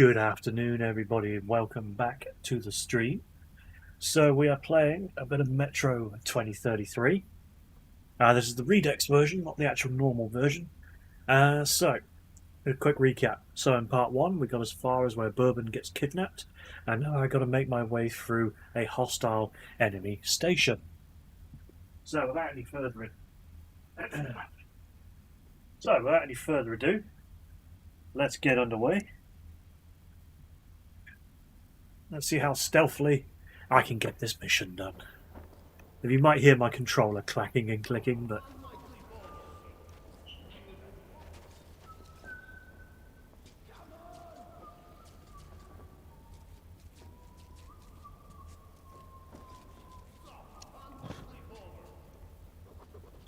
Good afternoon, everybody, and welcome back to the stream. So we are playing a bit of Metro 2033. This is the Redux version, not the actual normal version. So, a quick recap. So in part one, we got as far as where Bourbon gets kidnapped, and now I got to make my way through a hostile enemy station. So without any further ado, let's get underway. Let's see how stealthily I can get this mission done. You might hear my controller clacking and clicking, but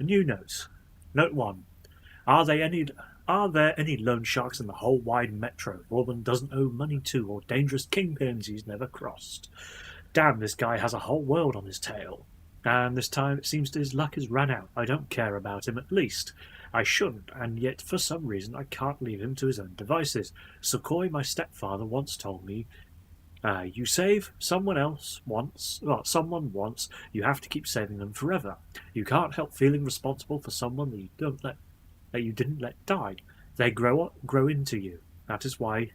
a new note. Note 1. Are there any loan sharks in the whole wide metro Bourbon doesn't owe money to, or dangerous kingpins he's never crossed? Damn, this guy has a whole world on his tail. And this time it seems his luck has run out. I don't care about him, at least. I shouldn't, and yet for some reason I can't leave him to his own devices. Sukhoi, my stepfather, once told me, you save someone once, you have to keep saving them forever. You can't help feeling responsible for someone that you didn't let die. They grow into you. That's why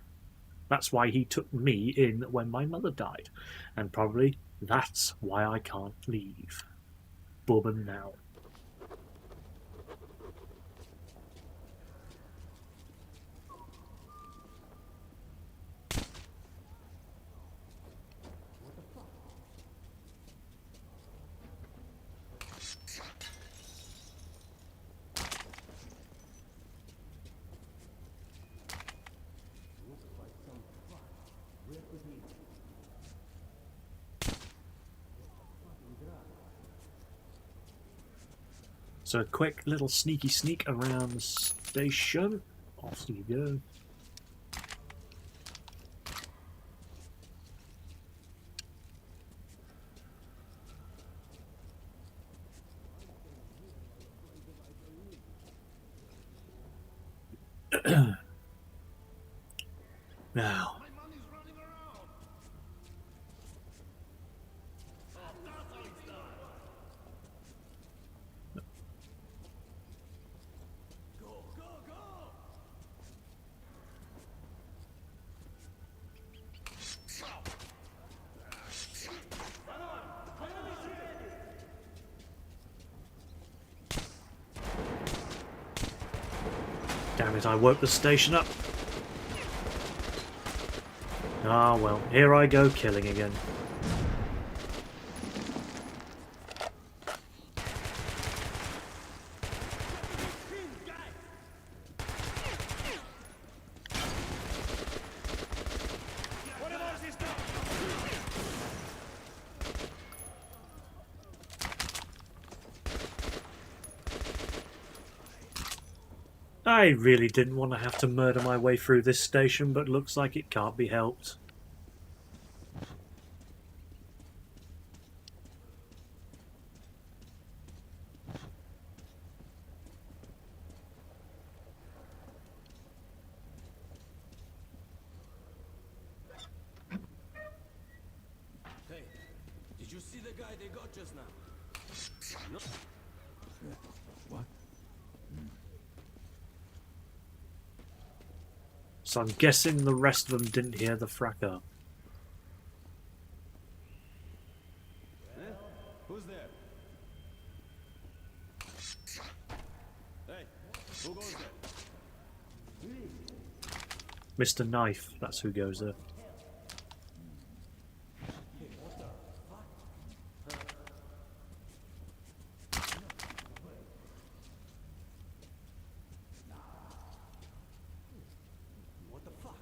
he took me in when my mother died, and probably that's why I can't leave. Bourbon now. So a quick little sneaky sneak around the station. Off you go. Now. Damn it, I woke the station up. Ah, well, here I go killing again. I really didn't want to have to murder my way through this station, but looks like it can't be helped. Hey, did you see the guy they got just now? No. What? So I'm guessing the rest of them didn't hear the fracas. Who's there? Hey, who goes there? Mr. Knife, that's who goes there. What the fuck?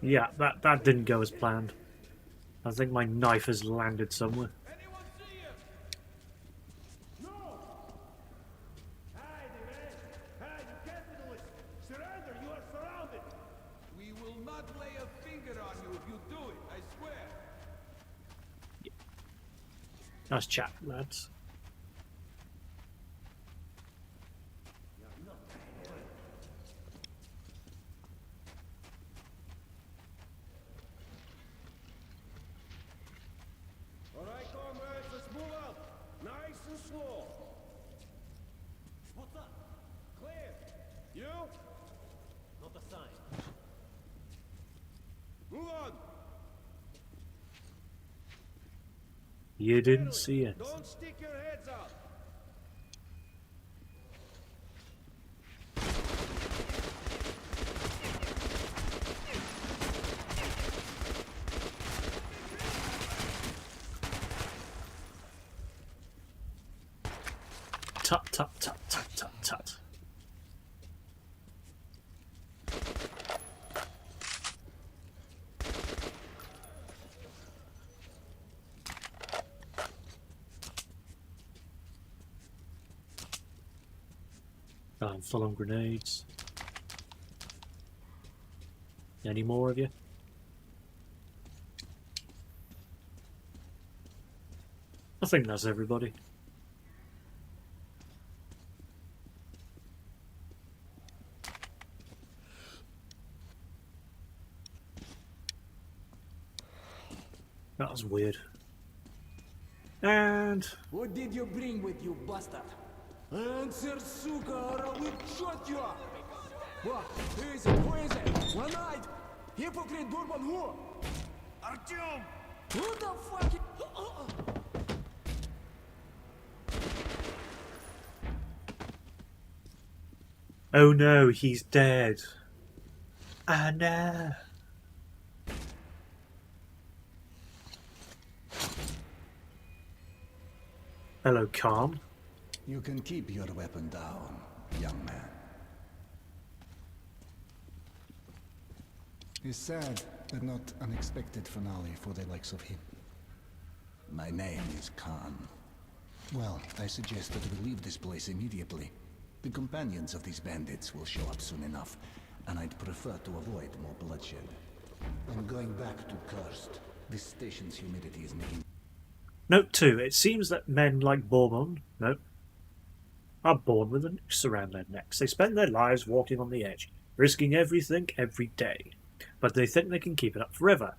Yeah, that didn't go as planned. I think my knife has landed somewhere. Anyone see him? No! Hide, man! Hide, you can't do it! Surrender, you are surrounded! We will not lay a finger on you if you do it, I swear! Nice chat, lads. All right, comrades, let's move out. Nice and slow. What's up? Clear. You? Not a sign. Move on. You didn't see it. Don't stick your heads out. Tut tut tut tut tut tut. I'm full on grenades. Any more of you? I think that's everybody. That was weird. And What did you bring with you, bastard? Answer, сука, or I will shot you! What? Who is it? Who is it? One night! Hypocrite Bourbon who? Artyom! Who the fuck? oh no, he's dead. Ah no. Hello, Khan. You can keep your weapon down, young man. It's sad, but not unexpected finale for the likes of him. My name is Khan. Well, I suggest that we leave this place immediately. The companions of these bandits will show up soon enough, and I'd prefer to avoid more bloodshed. I'm going back to Cursed. This station's humidity is making... Note 2. It seems that men like Bourbon, are born with a noose around their necks. They spend their lives walking on the edge, risking everything every day. But they think they can keep it up forever.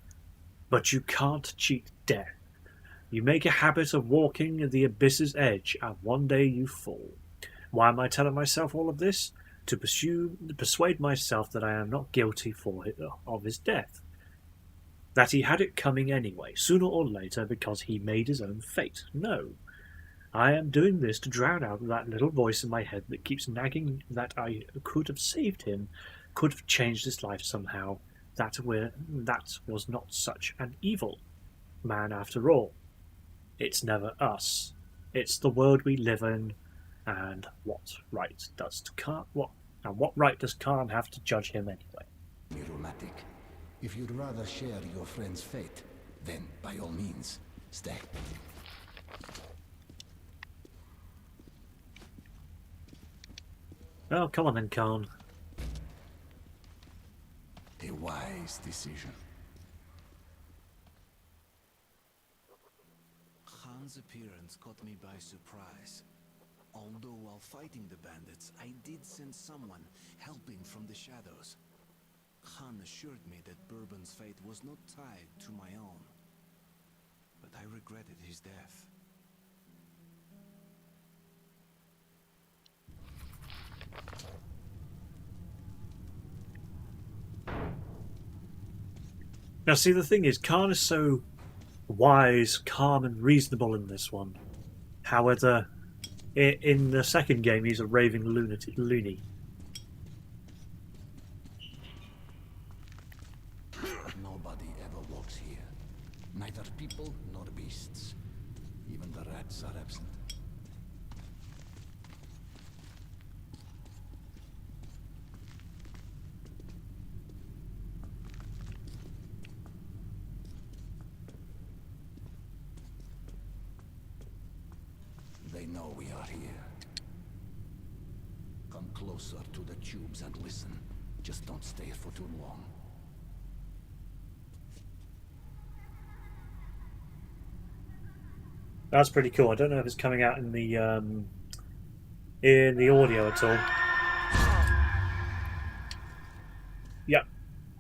But you can't cheat death. You make a habit of walking at the abyss's edge, and one day you fall. Why am I telling myself all of this? To persuade myself that I am not guilty of his death. That he had it coming anyway, sooner or later, because he made his own fate. No. I am doing this to drown out that little voice in my head that keeps nagging that I could have saved him, could have changed his life somehow, that was not such an evil man after all. It's never us. It's the world we live in, and what right does Khan have to judge him anyway? rheumatic. If you'd rather share your friend's fate, then by all means, stay. Well, come on then, Khan. A wise decision. Khan's appearance caught me by surprise. Although while fighting the bandits, I did sense someone helping from the shadows. Khan assured me that Bourbon's fate was not tied to my own. But I regretted his death. Now see, the thing is, Khan is so wise, calm and reasonable in this one. However, in the second game he's a raving loony. Nobody ever walks here. Neither people nor beasts. Even the rats are absent. They know we are here. Come closer to the tubes and listen. Just don't stay for too long. That's pretty cool. I don't know if it's coming out in the audio at all. Yep.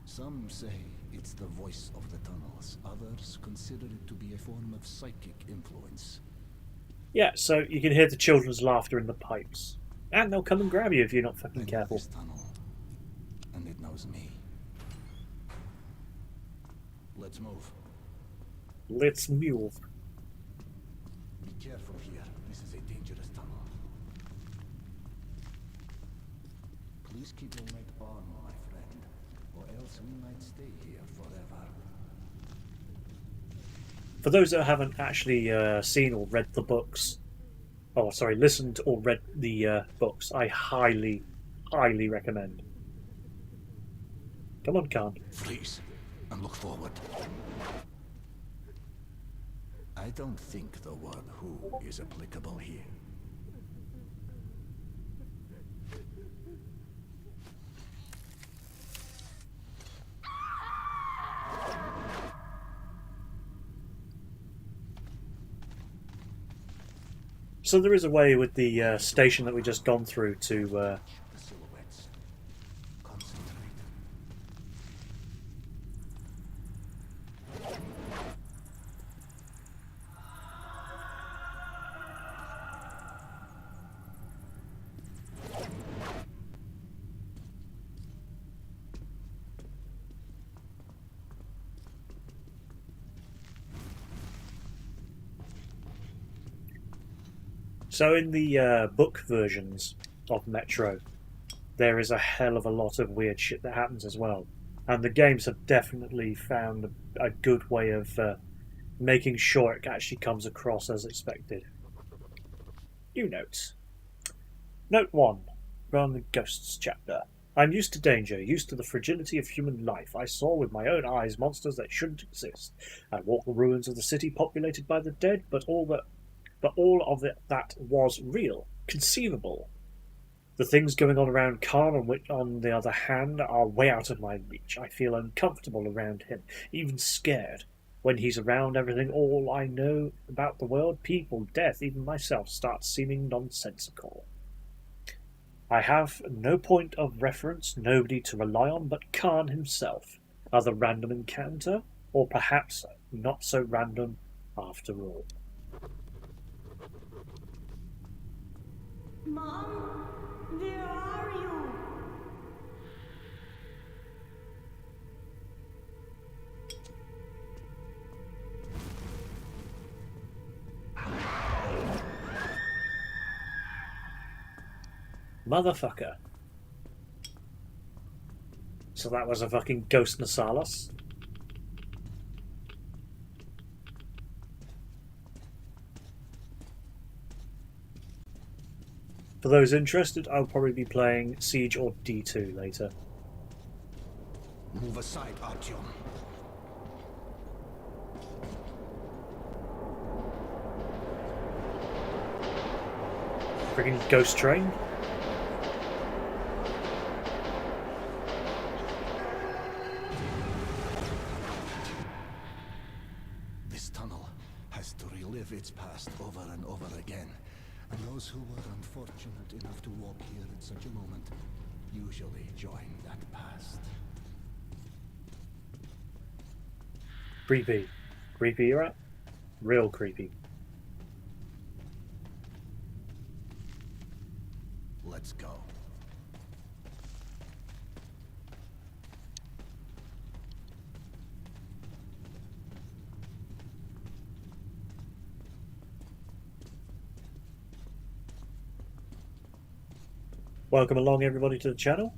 Some say it's the voice of the tunnels. Others consider it to be a form of psychic influence. Yeah, so you can hear the children's laughter in the pipes. And they'll come and grab you if you're not I fucking know careful. this tunnel, and it knows me. Let's move. Let's move. Be careful here. This is a dangerous tunnel. Please keep your light on, my friend, or else we might stay here forever. For those that haven't actually seen or read the books, oh sorry, listened or read the books, I highly, highly recommend. Come on, Khan. Freeze, and look forward. I don't think the word "who" is applicable here. So there is a way with the station that we just gone through to The silhouettes. Concentrate. So in the book versions of Metro, there is a hell of a lot of weird shit that happens as well. And the games have definitely found a good way of making sure it actually comes across as expected. New notes. Note 1. From the Ghosts chapter. I'm used to danger, used to the fragility of human life. I saw with my own eyes monsters that shouldn't exist. I walked the ruins of the city populated by the dead, but all of it that was real, conceivable. The things going on around Khan, on the other hand, are way out of my reach. I feel uncomfortable around him, even scared. When he's around, everything, all I know about the world, people, death, even myself, starts seeming nonsensical. I have no point of reference, nobody to rely on but Khan himself. Other random encounter, or perhaps not so random after all. Mom, where are you? Motherfucker. So that was a fucking ghost Nasalas. For those interested, I'll probably be playing Siege or D2 later. Move aside, Artyom. Friggin' ghost train. This tunnel has to relive its past over and over again. And those who were unfortunate enough to walk here at such a moment usually join that past. Creepy. Creepy, you're at? Real creepy. Let's go. Welcome along everybody to the channel.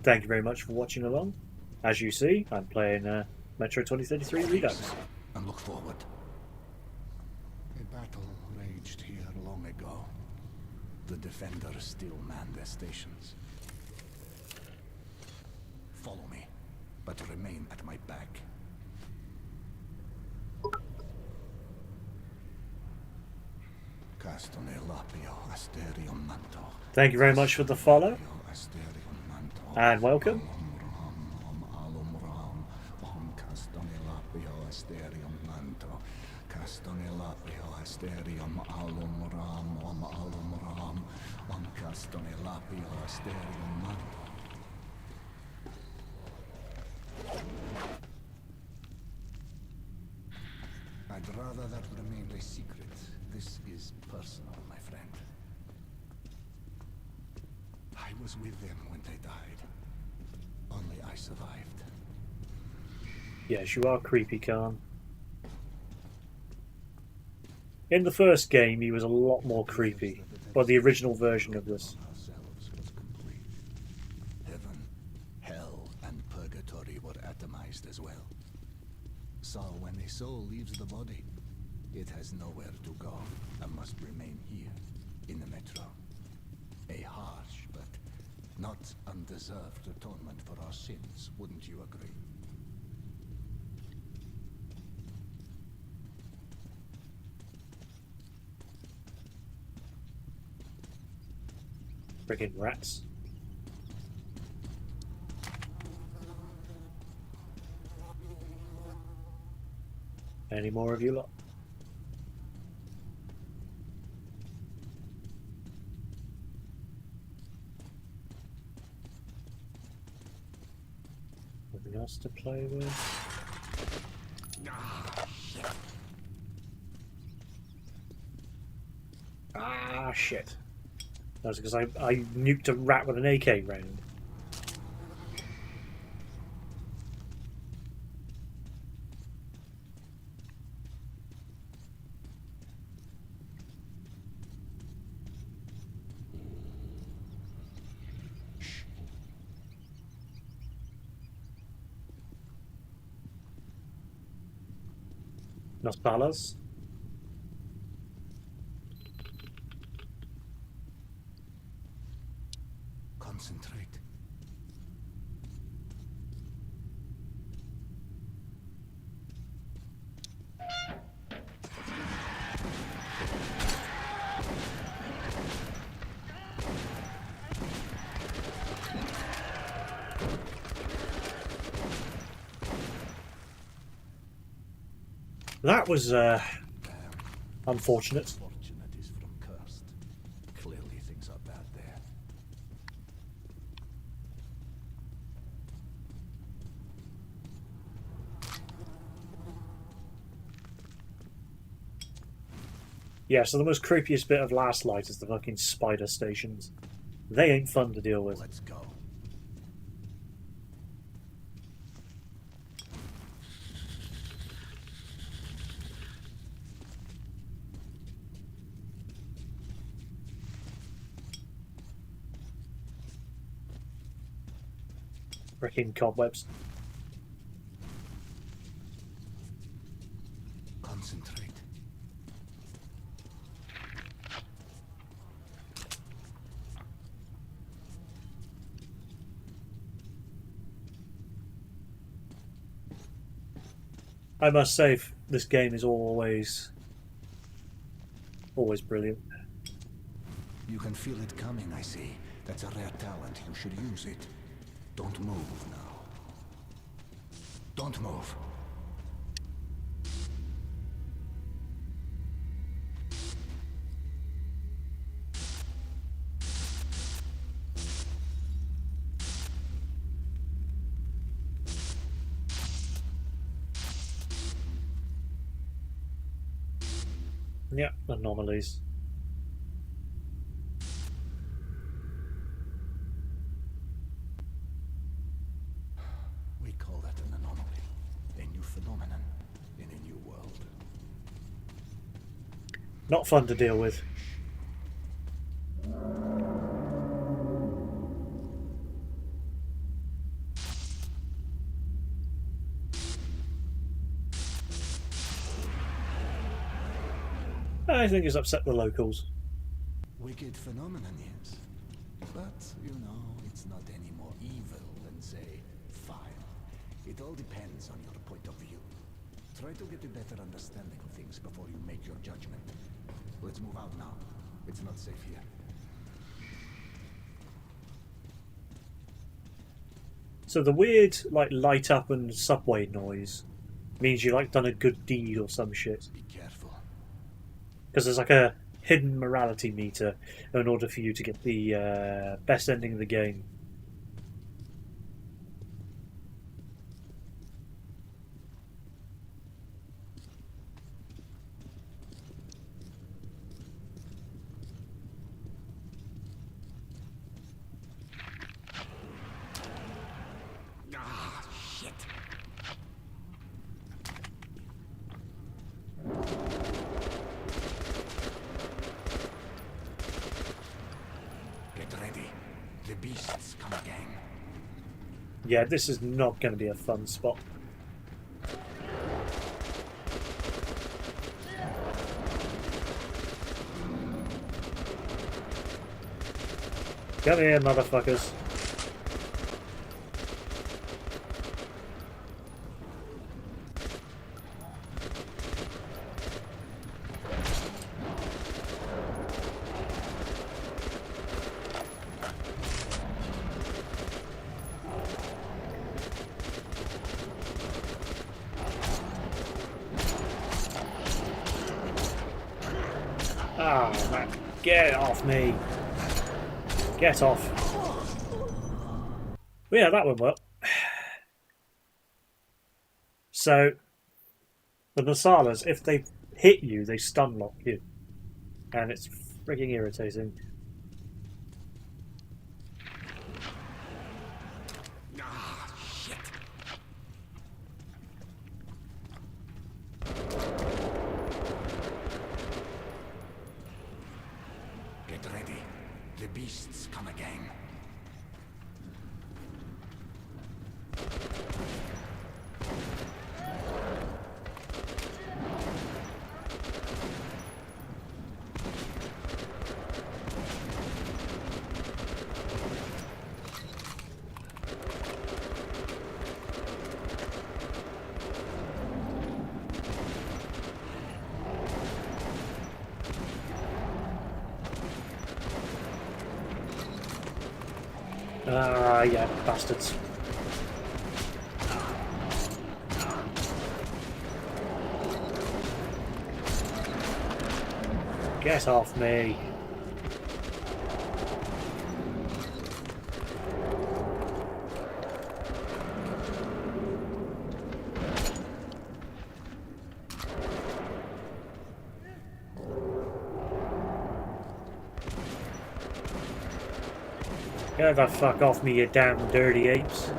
Thank you very much for watching along. As you see, I'm playing Metro 2033 Redux. And look forward. A battle raged here long ago. The defenders still man their stations. Follow me, but remain at my back. Castone lapio asterium manto. Thank you very much for the follow. Asterium manto. And welcome. Alum ram. Castone lapio asterium manto. castone lapio asterium alum ram, castone lapio asterium man. I'd rather that remained a secret. This is personal, my friend. I was with them when they died. Only I survived. Yes, you are creepy, Khan. In the first game, he was a lot more creepy. Well, the original version of this. Ourselves was complete. Heaven, hell, and purgatory were atomized as well. So when the soul leaves the body, it has nowhere to go and must remain here, in the metro. A harsh but not undeserved atonement for our sins, wouldn't you agree? Friggin' rats. Any more of you lot? Nothing else to play with? Ah, shit. That's because I nuked a rat with an AK round. Nos balas. Concentrate. That was unfortunate. Fortunate is from cursed. Clearly things are bad there. Yeah, so the most creepiest bit of Last Light is the fucking spider stations. They ain't fun to deal with. Let's go. Freaking cobwebs. Concentrate. I must say, this game is always brilliant. You can feel it coming, I see. That's a rare talent. You should use it. Don't move now. Don't move. Yeah, anomalies. We call that an anomaly. A new phenomenon in a new world. Not fun to deal with. I think it's upset the locals. Wicked phenomenon, yes. But, you know, it's not any more evil than, say, fire. It all depends on your point of view. Try to get a better understanding of things before you make your judgment. Let's move out now. It's not safe here. So the weird, like, light up and subway noise means you, like, done a good deed or some shit. Be careful. Because there's like a hidden morality meter in order for you to get the best ending of the game. Ah, shit. Get ready. The beasts come again. Yeah, this is not going to be a fun spot. Come here, motherfuckers. Ah, man. Get off me. Get off. Well, yeah, that went well. So, the Masalas, if they hit you, they stun lock you. And it's freaking irritating. Ah, shit. Get ready. The beasts come again. Ah, yeah, bastards. Get off me. Get the fuck off me, you damn dirty apes.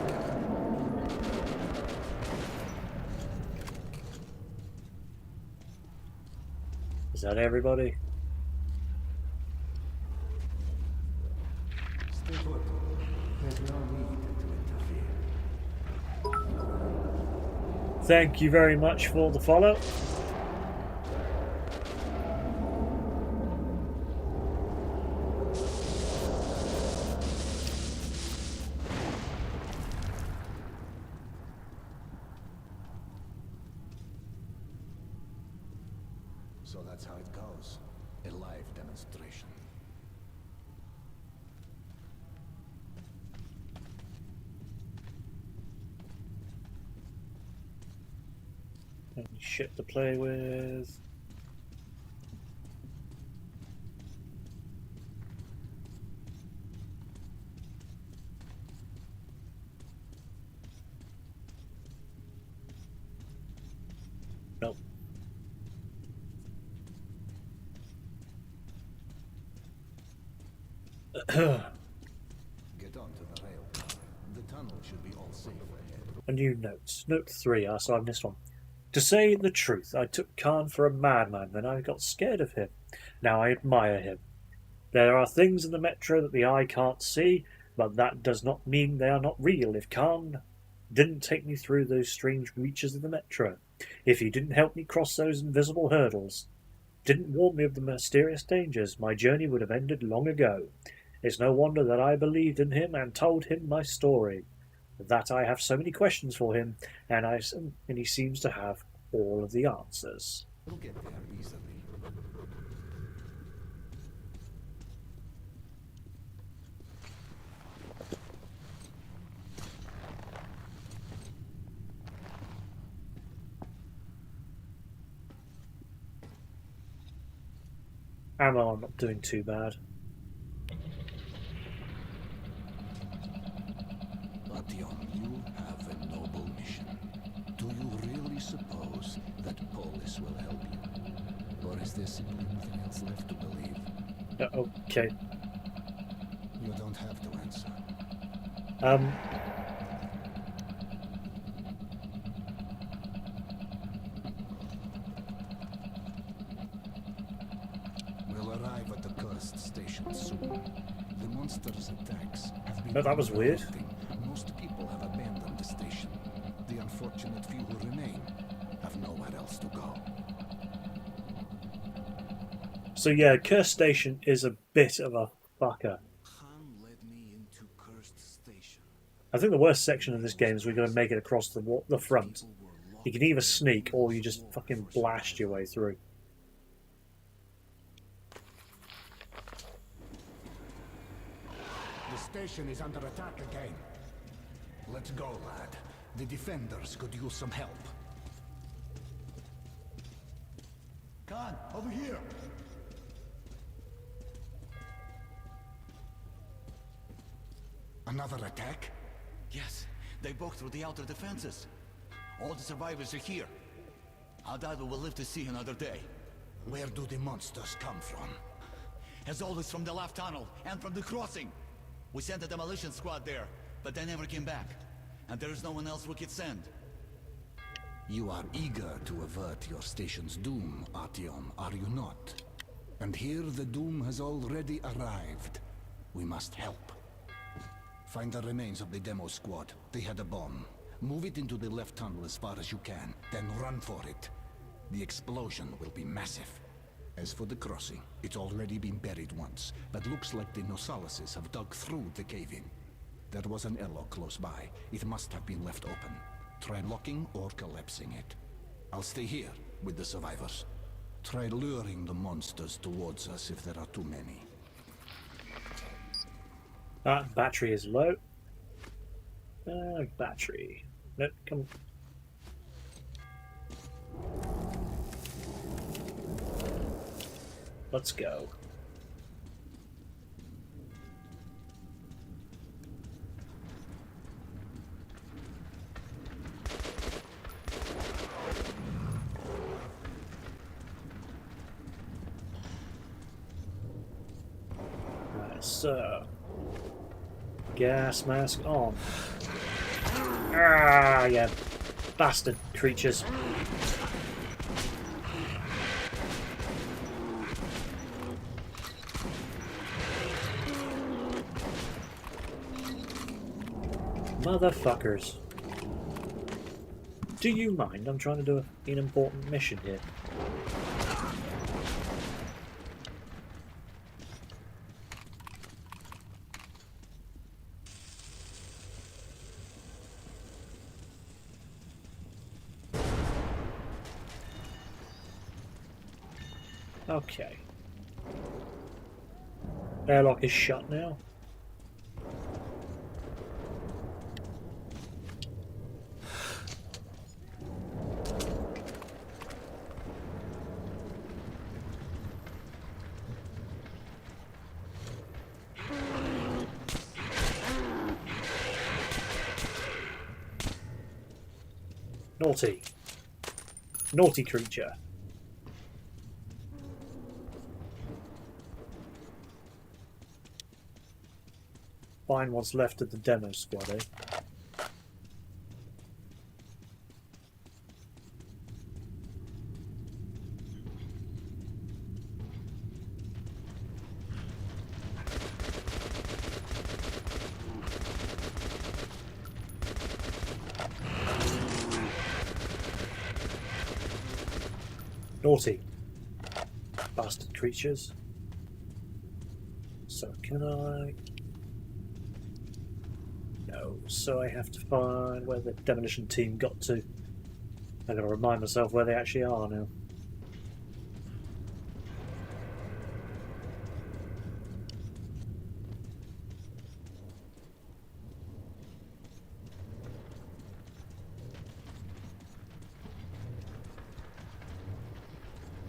Is that everybody? Stay put. There's no need to interfere. Thank you very much for the follow. So that's how it goes. A live demonstration. Any shit to play with. Nope. Get onto the rail. The tunnel should be all safe ahead. A new note. Note 3. So I missed one. To say the truth, I took Khan for a madman, then I got scared of him. Now I admire him. There are things in the metro that the eye can't see, but that does not mean they are not real. If Khan didn't take me through those strange reaches of the metro, if he didn't help me cross those invisible hurdles, didn't warn me of the mysterious dangers, my journey would have ended long ago. It's no wonder that I believed in him and told him my story. That I have so many questions for him, and he seems to have all of the answers. We'll get there easily. Ammo, I'm not doing too bad. Artyom, you have a noble mission. Do you really suppose that Polis will help you? Or is there simply nothing else left to believe? Okay. You don't have to answer. Um. We'll arrive at the cursed station soon. The monster's attacks have been Oh, that was weird. unrelenting. Most people have abandoned the station. The unfortunate few who remain have nowhere else to go. So yeah, Cursed Station is a bit of a fucker. Khan led me into Cursed Station. I think the worst section of this game is we're going to make it across the front. You can either sneak or you just fucking blast your way through. The station is under attack again. Let's go, lad. The defenders could use some help. Khan, over here. Another attack? Yes, they broke through the outer defenses. All the survivors are here. I doubt we will live to see another day. Where do the monsters come from? As always from the left tunnel and from the crossing. We sent a demolition squad there, but they never came back. And there is no one else we could send. You are eager to avert your station's doom, Artyom, are you not? And here the doom has already arrived. We must help. Find the remains of the demo squad. They had a bomb. Move it into the left tunnel as far as you can, then run for it. The explosion will be massive. As for the crossing, it's already been buried once, but looks like the Nosalises have dug through the cave-in. There was an airlock close by. It must have been left open. Try locking or collapsing it. I'll stay here with the survivors. Try luring the monsters towards us if there are too many. Battery is low. Battery. No, come. Let's go. Right, so gas mask on. Ah, yeah, bastard creatures. Motherfuckers. Do you mind? I'm trying to do an important mission here. Okay. Airlock is shut now. Naughty. Naughty creature. Find what's left of the demo squad, eh? Naughty. Bastard creatures. So can I... No, so I have to find where the demolition team got to. I've got to remind myself where they actually are now.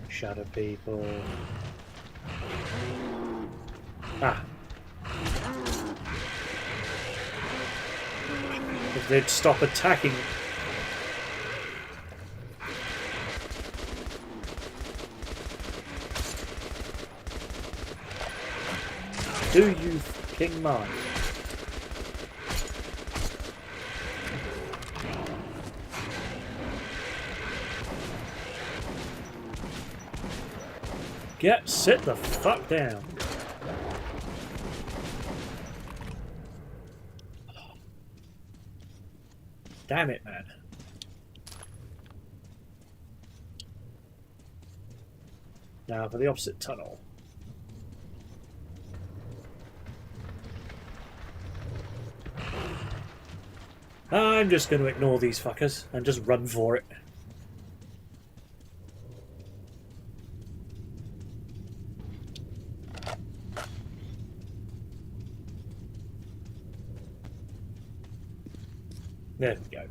Shadow people. Ah. If they'd stop attacking. Do you fucking mind? Sit the fuck down. Damn it, man. Now for the opposite tunnel. I'm just going to ignore these fuckers and just run for it. There we go.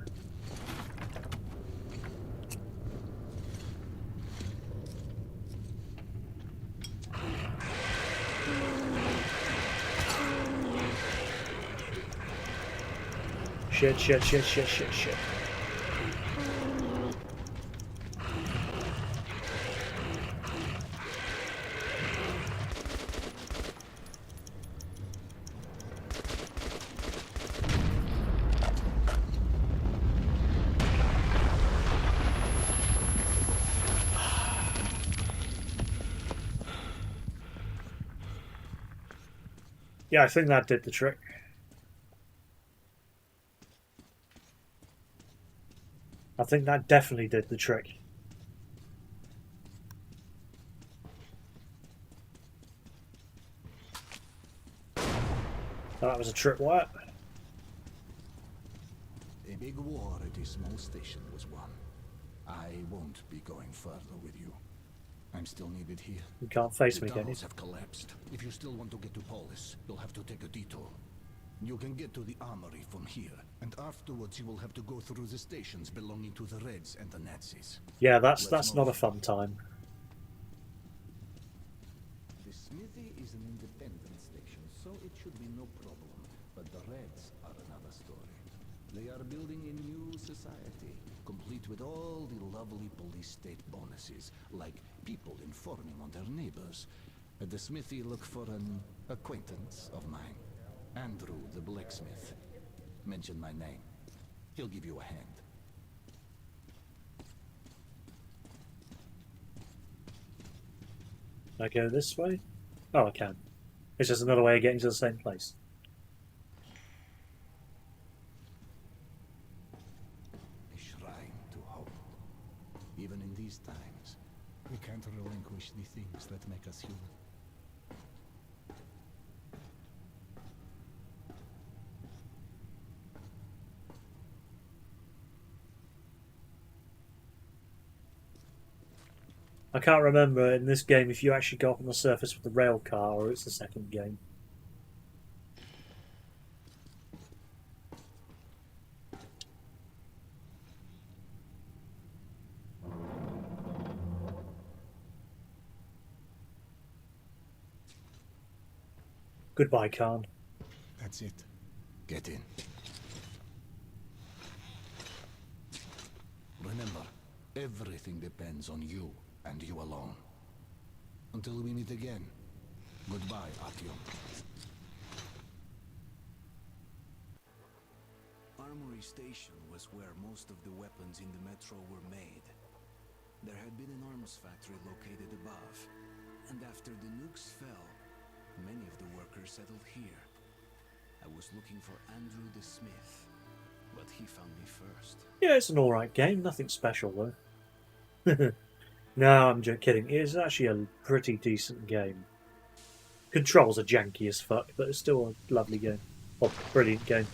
Shit, shit, shit, shit, shit, shit. Yeah, I think that did the trick. I think that definitely did the trick. That was a tripwire. A big war at a small station was won. I won't be going further with you. I'm still needed here. You can't face The me, can you? tunnels have collapsed. If you still want to get to Polis, you'll have to take a detour. You can get to the armory from here, and afterwards you will have to go through the stations belonging to the Reds and the Nazis. Yeah, that's Let's not a move. fun time. The smithy is an independent station, so it should be no problem. But the Reds are another story. They are building a new society, complete with all the lovely police state bonuses, like people informing on their neighbors. At the smithy, look for an acquaintance of mine, Andrew the blacksmith. Mention my name. He'll give you a hand. Can I go this way? Oh, I can. It's just another way of getting to the same place. A shrine to hope. Even in these times, we can't relinquish the things that make us human. I can't remember in this game if you actually go up on the surface with the rail car or it's the second game. Goodbye, Khan. That's it. Get in. Remember, everything depends on you and you alone. Until we meet again, goodbye, Artyom. Armory Station was where most of the weapons in the metro were made. There had been an arms factory located above, and after the nukes fell, many of the workers settled here. I was looking for Andrew the Smith, but he found me first. Yeah, it's an alright game. Nothing special, though. No, I'm just kidding. It's actually a pretty decent game. Controls are janky as fuck, but it's still a lovely game. Oh, brilliant game.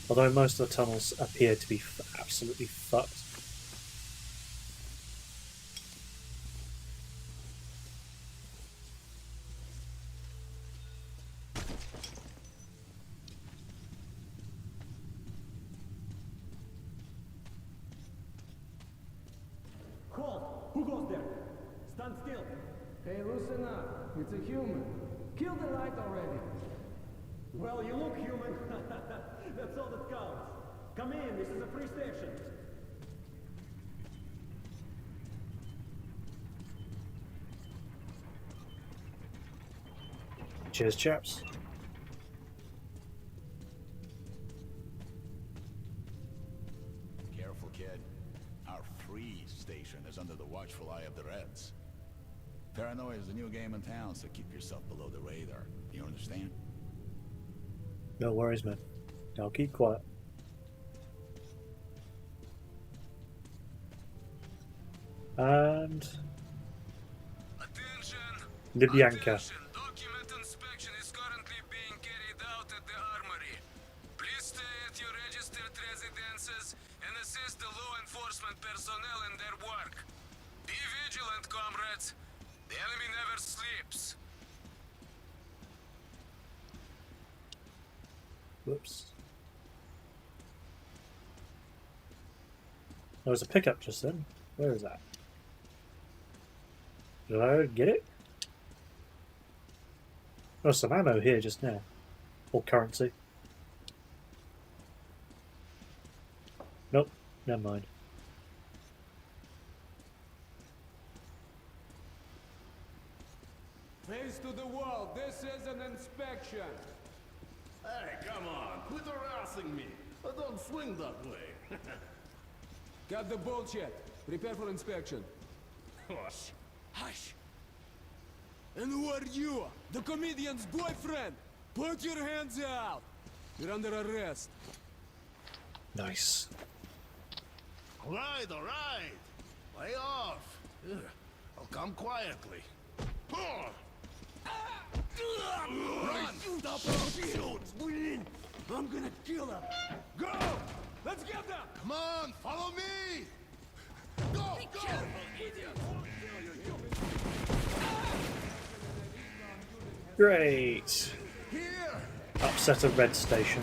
Although most of the tunnels appear to be absolutely fucked. Who goes there? Stand still. Hey, loosen up. It's a human. Kill the light already. Well, you look human. That's all that counts. Come in, this is a free station. Cheers, chaps. Careful, kid. Our free station is under the watchful eye of the Reds. Paranoia is the new game in town, so keep yourself below the radar. You understand? No worries, man. I'll keep quiet. And Libyanka. Document inspection is currently being carried out at the armory. Please stay at your registered residences and assist the law enforcement personnel in their work. Be vigilant, comrades. The enemy never sleeps. Whoops. There was a pickup just then. Where is that? Did I get it? There was some ammo here just now. Or currency. Nope, never mind. Face to the wall. This is an inspection. Hey, come on, quit harassing me. I don't swing that way. Got the bullshit. Prepare for inspection. Hush. Hush! And who are you? The comedian's boyfriend! Put your hands out! You're under arrest. Nice. All right. Lay off. Ugh, I'll come quietly. Run! Stop it! Shoot! I'm gonna kill him! Go! Let's get them! Come on, follow me! Go! Great. Here! Upset a red station.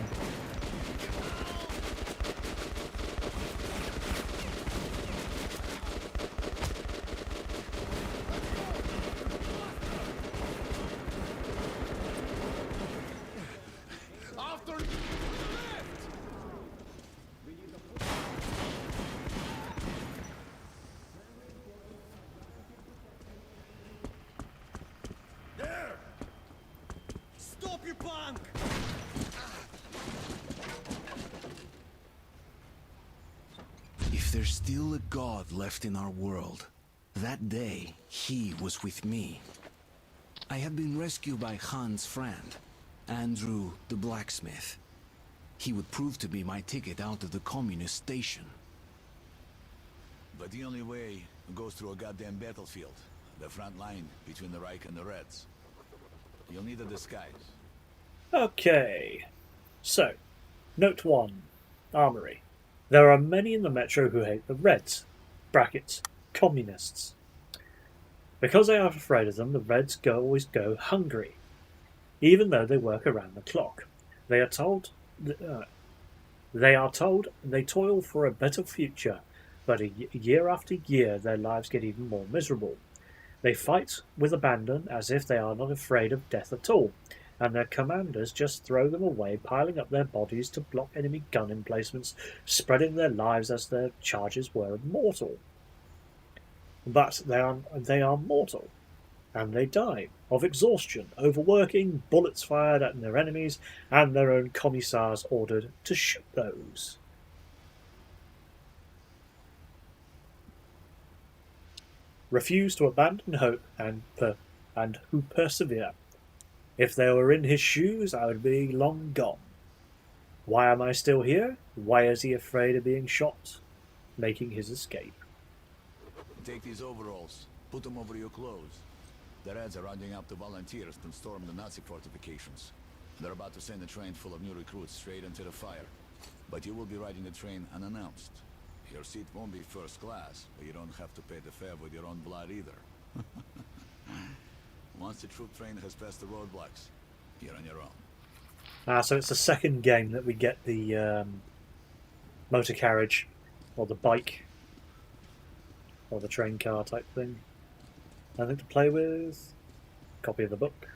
After... There! Stop, you punk! If there's still a god left in our world, that day he was with me. I had been rescued by Han's friend, Andrew the blacksmith. He would prove to be my ticket out of the communist station. But the only way goes through a goddamn battlefield. The front line between the Reich and the Reds. You'll need a disguise. Okay. So, Note 1. Armory. There are many in the Metro who hate the Reds. Brackets. Communists. Because they are afraid of them, the Reds always go hungry. Even though they work around the clock. They are told they toil for a better future, but year after year their lives get even more miserable. They fight with abandon as if they are not afraid of death at all, and their commanders just throw them away, piling up their bodies to block enemy gun emplacements, spreading their lives as their charges were mortal. But they are mortal, and they die of exhaustion, overworking, bullets fired at their enemies, and their own commissars ordered to shoot those. Refuse to abandon hope and who persevere. If they were in his shoes, I would be long gone. Why am I still here? Why is he afraid of being shot? Making his escape. Take these overalls. Put them over your clothes. The Reds are rounding up the volunteers to storm the Nazi fortifications. They're about to send a train full of new recruits straight into the fire. But you will be riding the train unannounced. Your seat won't be first class, but you don't have to pay the fare with your own blood either. Once the troop train has passed the roadblocks, you're on your own. So it's the second game that we get the motor carriage, or the bike. or the train car type thing. Nothing to play with. Copy of the book.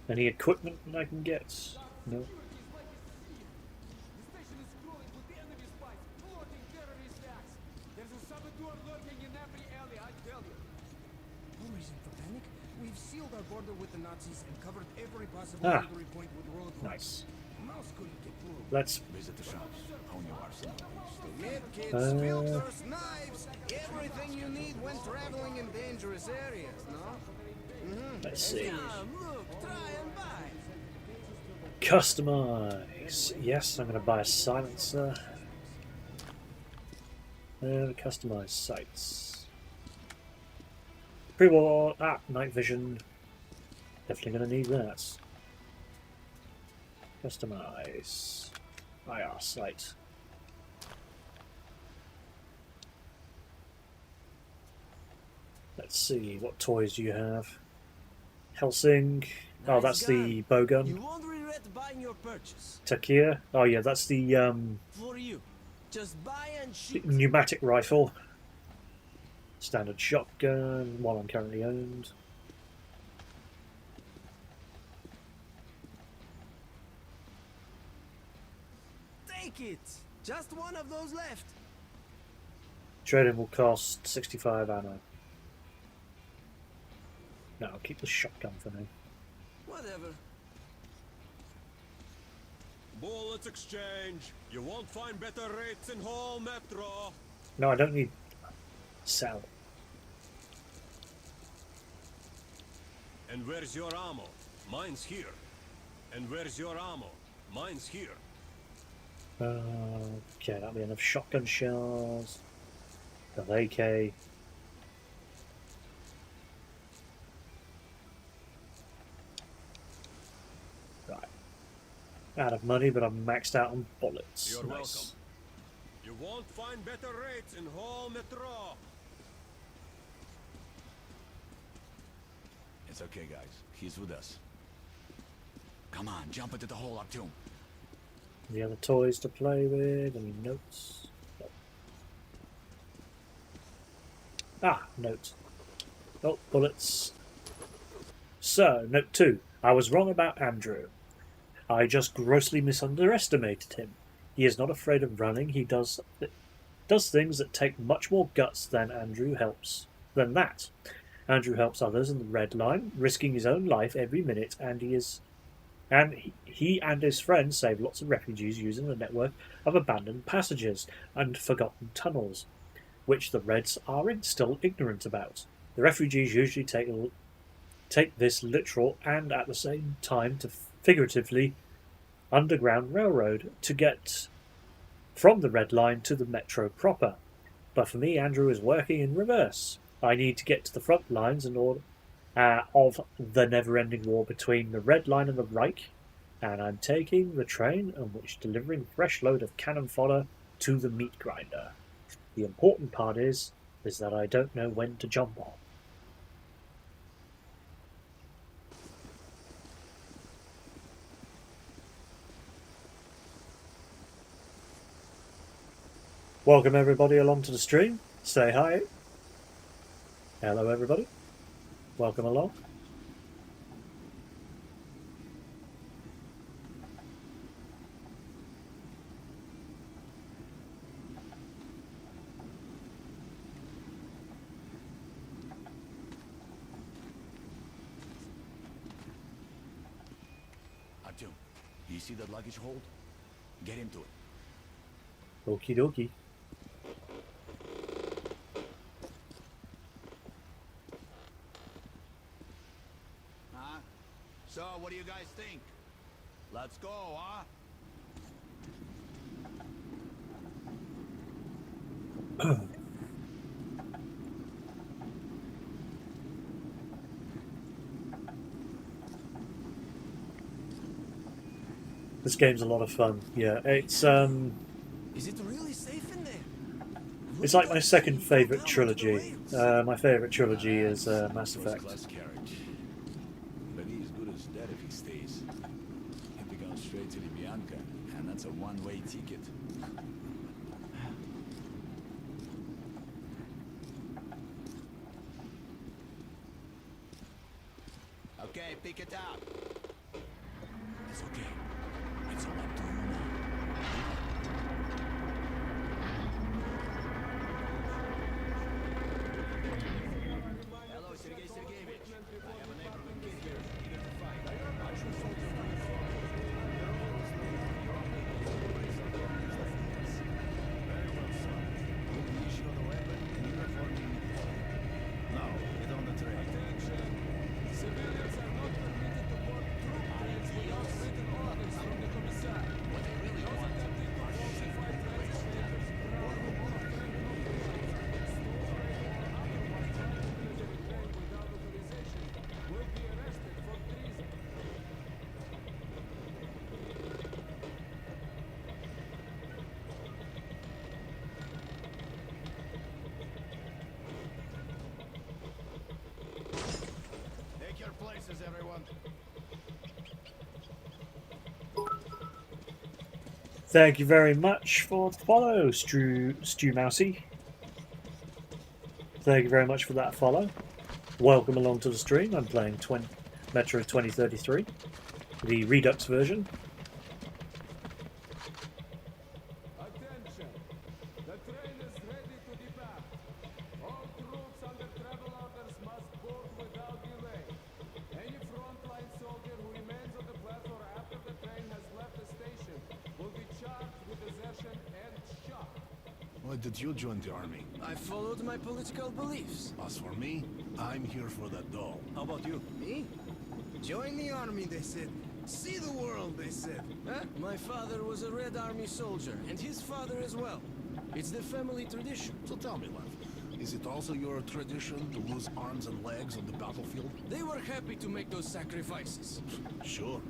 Any equipment that I can get? No. The station is crawling with the enemy spies, plotting terrorist acts. There's a saboteur lurking in every alley, I tell you. No reason for panic. We've sealed our border with the Nazis and covered every possible military point with roadblocks. Nice. Mouse couldn't get through. Let's. Visit the shops. Hone your arsenal. Medkits, filters, knives, everything you need when traveling in dangerous areas, no? Let's see. Look, try and buy. Customize. Yes, I'm going to buy a silencer. Customize sights. Pre-war. Night vision. Definitely going to need that. Customize. IR sight. Let's see, what toys do you have? Helsing. Oh, that's the bowgun. You won't regret buying your purchase. Takia. Oh yeah, that's the For you. Just buy and shoot. pneumatic rifle. Standard shotgun, one I'm currently owned. Take it. Just one of those left. Trading will cost 65 ammo. No, I'll keep the shotgun for now. Whatever. Bullets exchange. You won't find better rates in whole metro. No, I don't need sell. And where's your ammo? Mine's here. And where's your ammo? Mine's here. Okay, that'll be enough shotgun shells. The AK. Right. Out of money, but I'm maxed out on bullets. You're Nice. welcome. You won't find better rates in whole metro. It's okay, guys. He's with us. Come on, jump into the hole up too. Any other toys to play with? Any notes? No. Note. Oh, bullets. So, note 2. I was wrong about Andrew. I just grossly misunderestimated him. He is not afraid of running. He does things that take much more guts than Andrew helps. Than that. Andrew helps others in the Red Line, risking his own life every minute, and he and his friends save lots of refugees using a network of abandoned passages and forgotten tunnels, which the Reds are still ignorant about. The refugees usually take this literal and at the same time to figuratively underground railroad to get from the Red Line to the metro proper. But for me, Andrew is working in reverse. I need to get to the front lines in order of the never-ending war between the Red Line and the Reich, and I'm taking the train on which delivering fresh load of cannon fodder to the meat grinder. The important part is that I don't know when to jump on. Welcome everybody along to the stream. Say hi. Hello everybody. Welcome along. Artyom, you see that luggage hold? Get into it. Okie dokie. Huh? So, what do you guys think? Let's go, huh? This game's a lot of fun. Yeah, it's Is it really safe It's like my second favourite trilogy. My favourite trilogy is Mass Effect. First-class carriage. But he's good as dead if he stays. He'll be going straight to the Bianca, and that's a one-way ticket. Okay, pick it up. It's okay. It's all up to you now. Hello, Sergei Sergeyevich. I have a neighborhood kid here, eager to fight. Very well, son. We'll be issued the weapon and uniform immediately. Now, get on the train. Civilians are not permitted to board troop trains without written orders from the commissar. What they really want are Falsified translators, ground or train operations, military train without authorization will be arrested for treason. Take your places, everyone. Thank you very much for the follow, Stu Mousy. Thank you very much for that follow. Welcome along to the stream. I'm playing Metro 2033, the Redux version. Attention! The train is ready to depart. All troops under travel orders must board without delay. Any frontline soldier who remains on the platform after the train has left the station will be charged with desertion and shot. Why did you join the army? I followed my political beliefs. As for me, I'm here for that doll. How about you? Me? Join the army, they said. See the world, they said. Huh? My father was a Red Army soldier, and his father as well. It's the family tradition. So tell me, Lev, is it also your tradition to lose arms and legs on the battlefield? They were happy to make those sacrifices. Sure.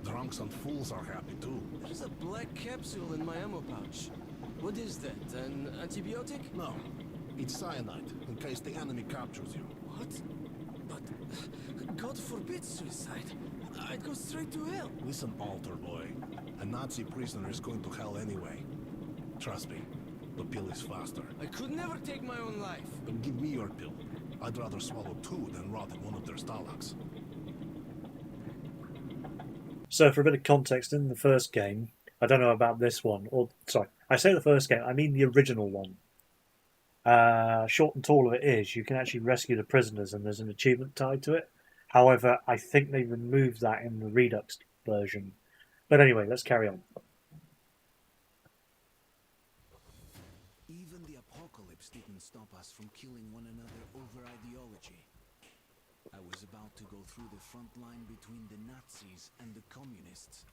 Drunks and fools are happy too. There's a black capsule in my ammo pouch. What is that? An antibiotic? No, it's cyanide, in case the enemy captures you. What? But God forbid suicide. I'd go straight to hell. Listen, altar boy. A Nazi prisoner is going to hell anyway. Trust me, the pill is faster. I could never take my own life. Then give me your pill. I'd rather swallow two than rot in one of their stalags. So, for a bit of context, in the first game, I don't know about this one, or sorry, I say the first game, I mean the original one. Short and tall of it is, you can actually rescue the prisoners and there's an achievement tied to it. However, I think they removed that in the Redux version. But anyway, let's carry on. Even the apocalypse didn't stop us from killing one another over ideology. I was about to go through the front line between the Nazis and the communists.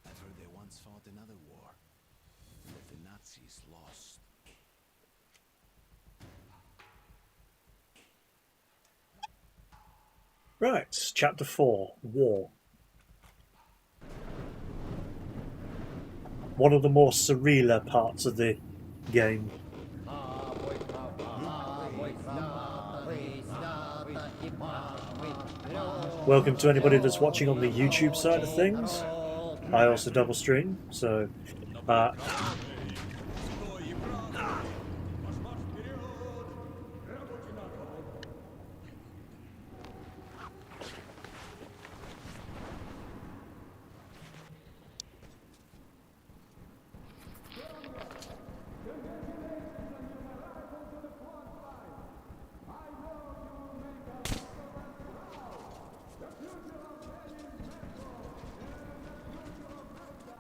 I've heard they once fought another war, but the Nazis lost. Right, Chapter 4, War. One of the more surrealer parts of the game. Welcome to anybody that's watching on the YouTube side of things. I also double stream, so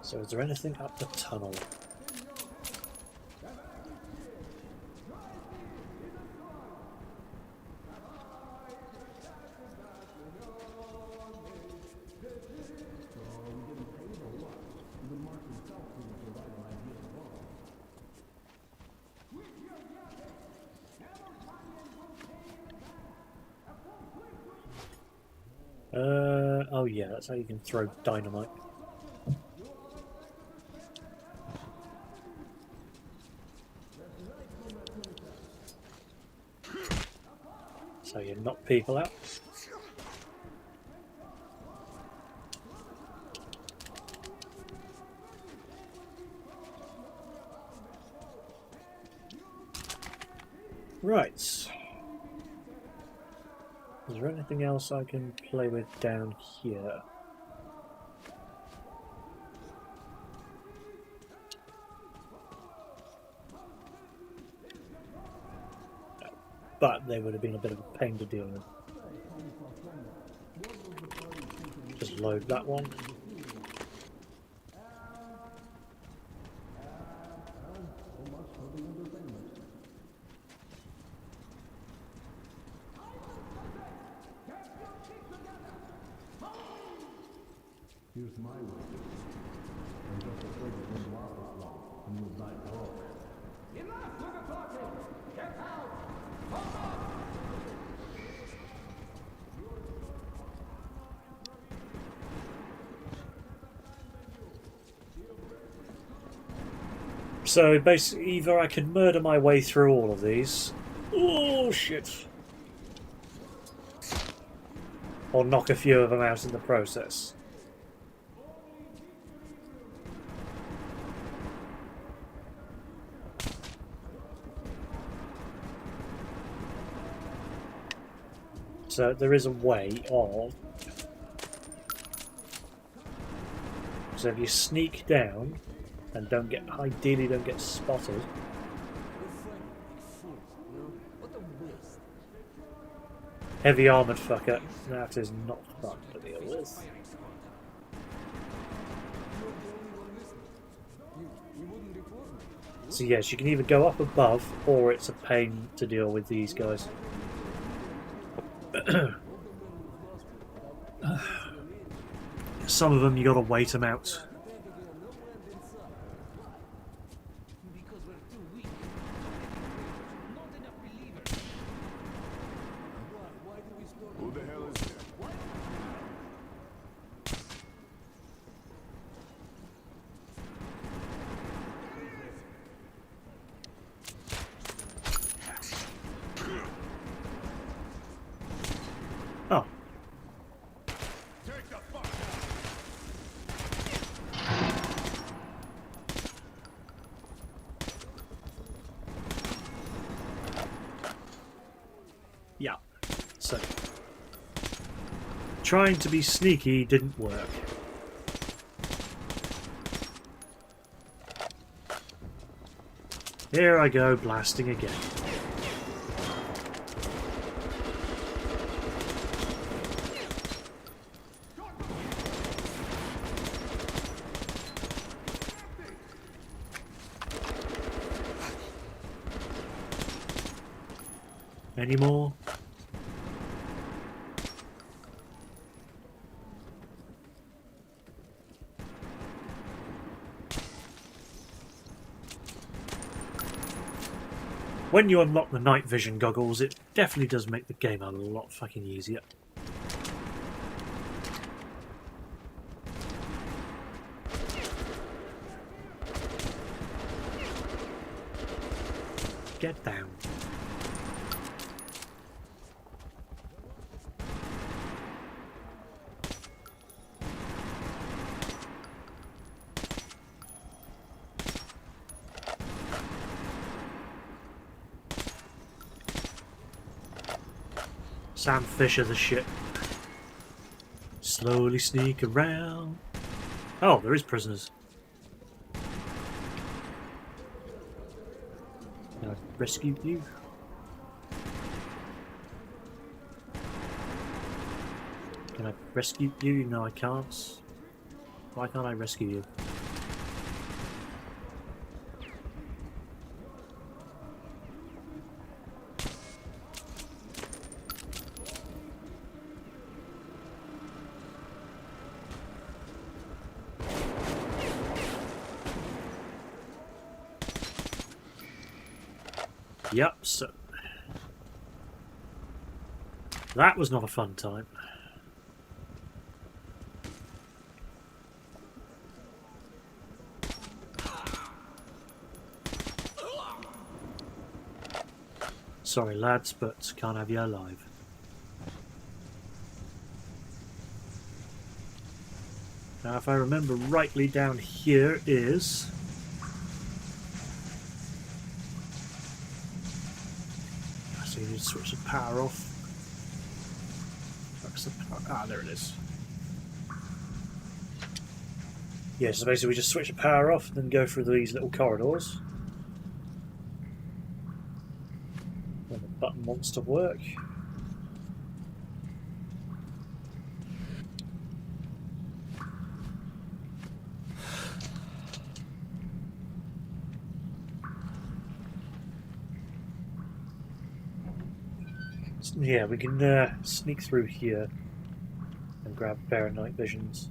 so is there anything up the tunnel? Oh yeah, that's how you can throw dynamite. So you knock people out. Right. Is there anything else I can play with down here? But they would have been a bit of a pain to deal with. Just load that one. Here's my way. I'm just afraid it won't last us long, and you'll die broke. Enough with the talking! Get out! Hold up! So basically, either I can murder my way through all of these. Oh shit! Or knock a few of them out in the process. So there is a way of... So if you sneak down and ideally don't get spotted. Heavy armoured fucker, that is not fun to deal with. So yes, you can either go up above or it's a pain to deal with these guys. Some of them you gotta wait them out. Who the hell is there? Oh. Take the fuck Yeah. So trying to be sneaky didn't work. Here I go, blasting again. Any more? When you unlock the night vision goggles, it definitely does make the game a lot fucking easier. Get down. Sam Fisher the shit. Slowly sneak around. Oh, there is prisoners. Can I rescue you? Can I rescue you? No, I can't. Why can't I rescue you? Yep, so that was not a fun time. Sorry lads, but can't have you alive. Now, if I remember rightly, down here is... So you need to switch the power off. That's the power. Ah, there it is. Yeah, so basically we just switch the power off and then go through these little corridors. When the button wants to work. Yeah, we can sneak through here and grab a pair of night visions.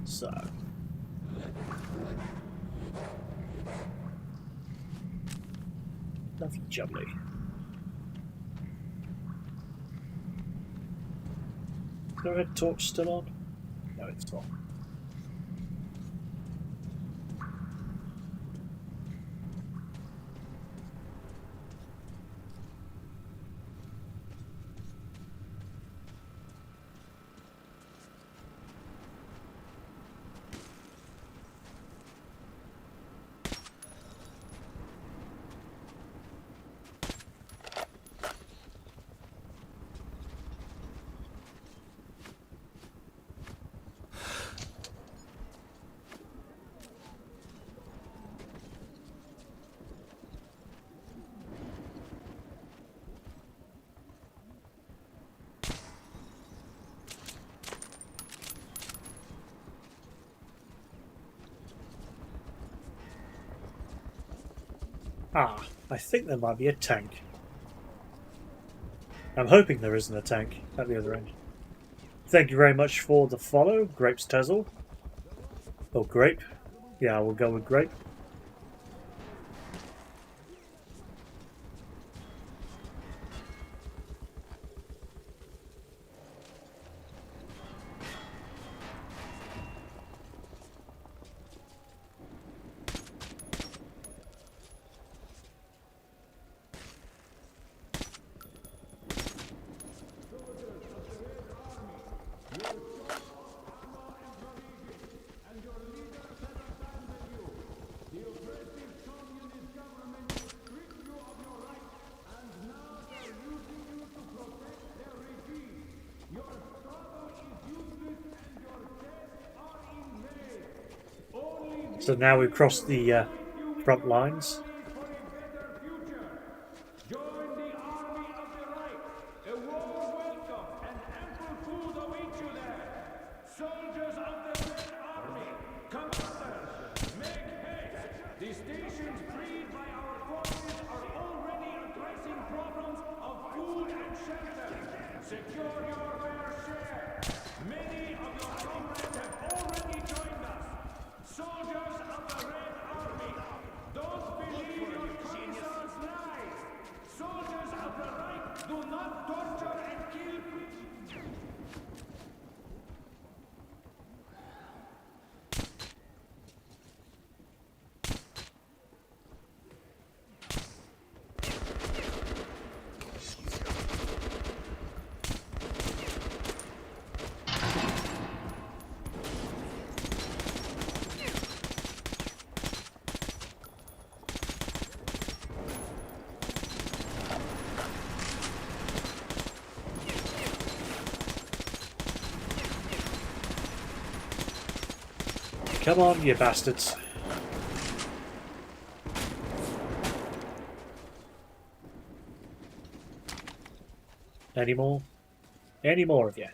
So. Lovely jubbly. Is the red torch still on? No, it's not. Ah, I think there might be a tank. I'm hoping there isn't a tank at the other end. Thank you very much for the follow, Grapes Tezel. Or Grape. Yeah, we'll go with Grape. So now we've crossed the front lines. Come on, you bastards. Any more? Any more of you?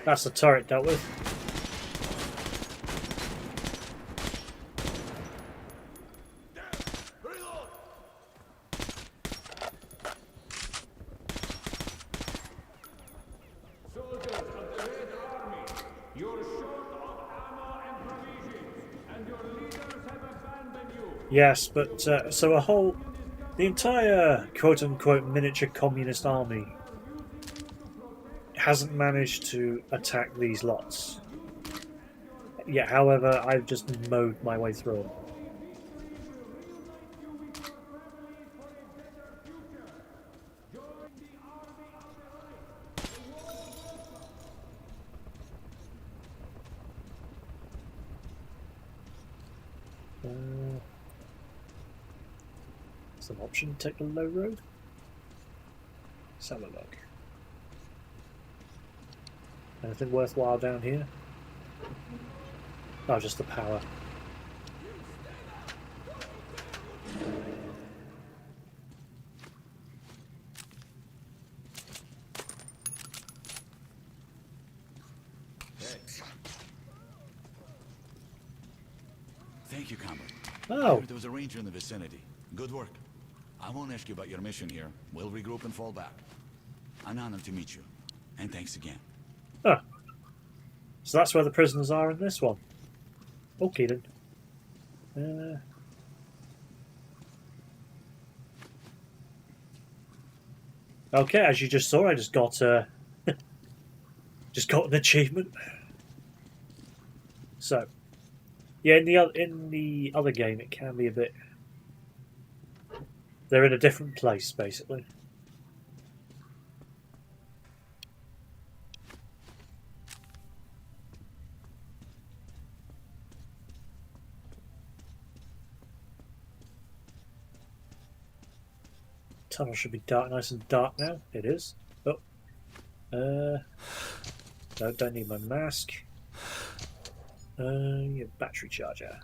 That's the turret dealt with. Yes, but so the entire quote-unquote miniature communist army hasn't managed to attack these lots. Yet, however, I've just mowed my way through them. Is there an option to take the low road? Let's have a look. Anything worthwhile down here? Oh, just the power. Thank you, comrade. Oh, There was a ranger in the vicinity. Good work. I won't ask you about your mission here. We'll regroup and fall back. An honor to meet you. And thanks again. oh. So that's where the prisoners are in this one. Okay then. Okay, as you just saw, I just got just got an achievement. So, yeah, in the other game, it can be a bit. They're in a different place, basically. Tunnel should be dark, nice and dark now. It is. Oh, no, don't need my mask. Your battery charger.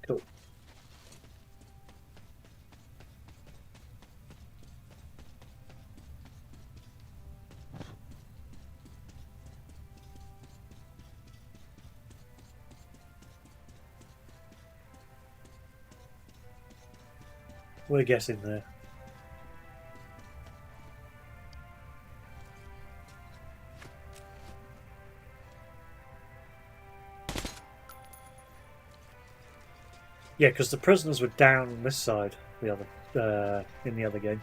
Cool. We're getting there. Yeah, because the prisoners were down on this side, the other in the other game.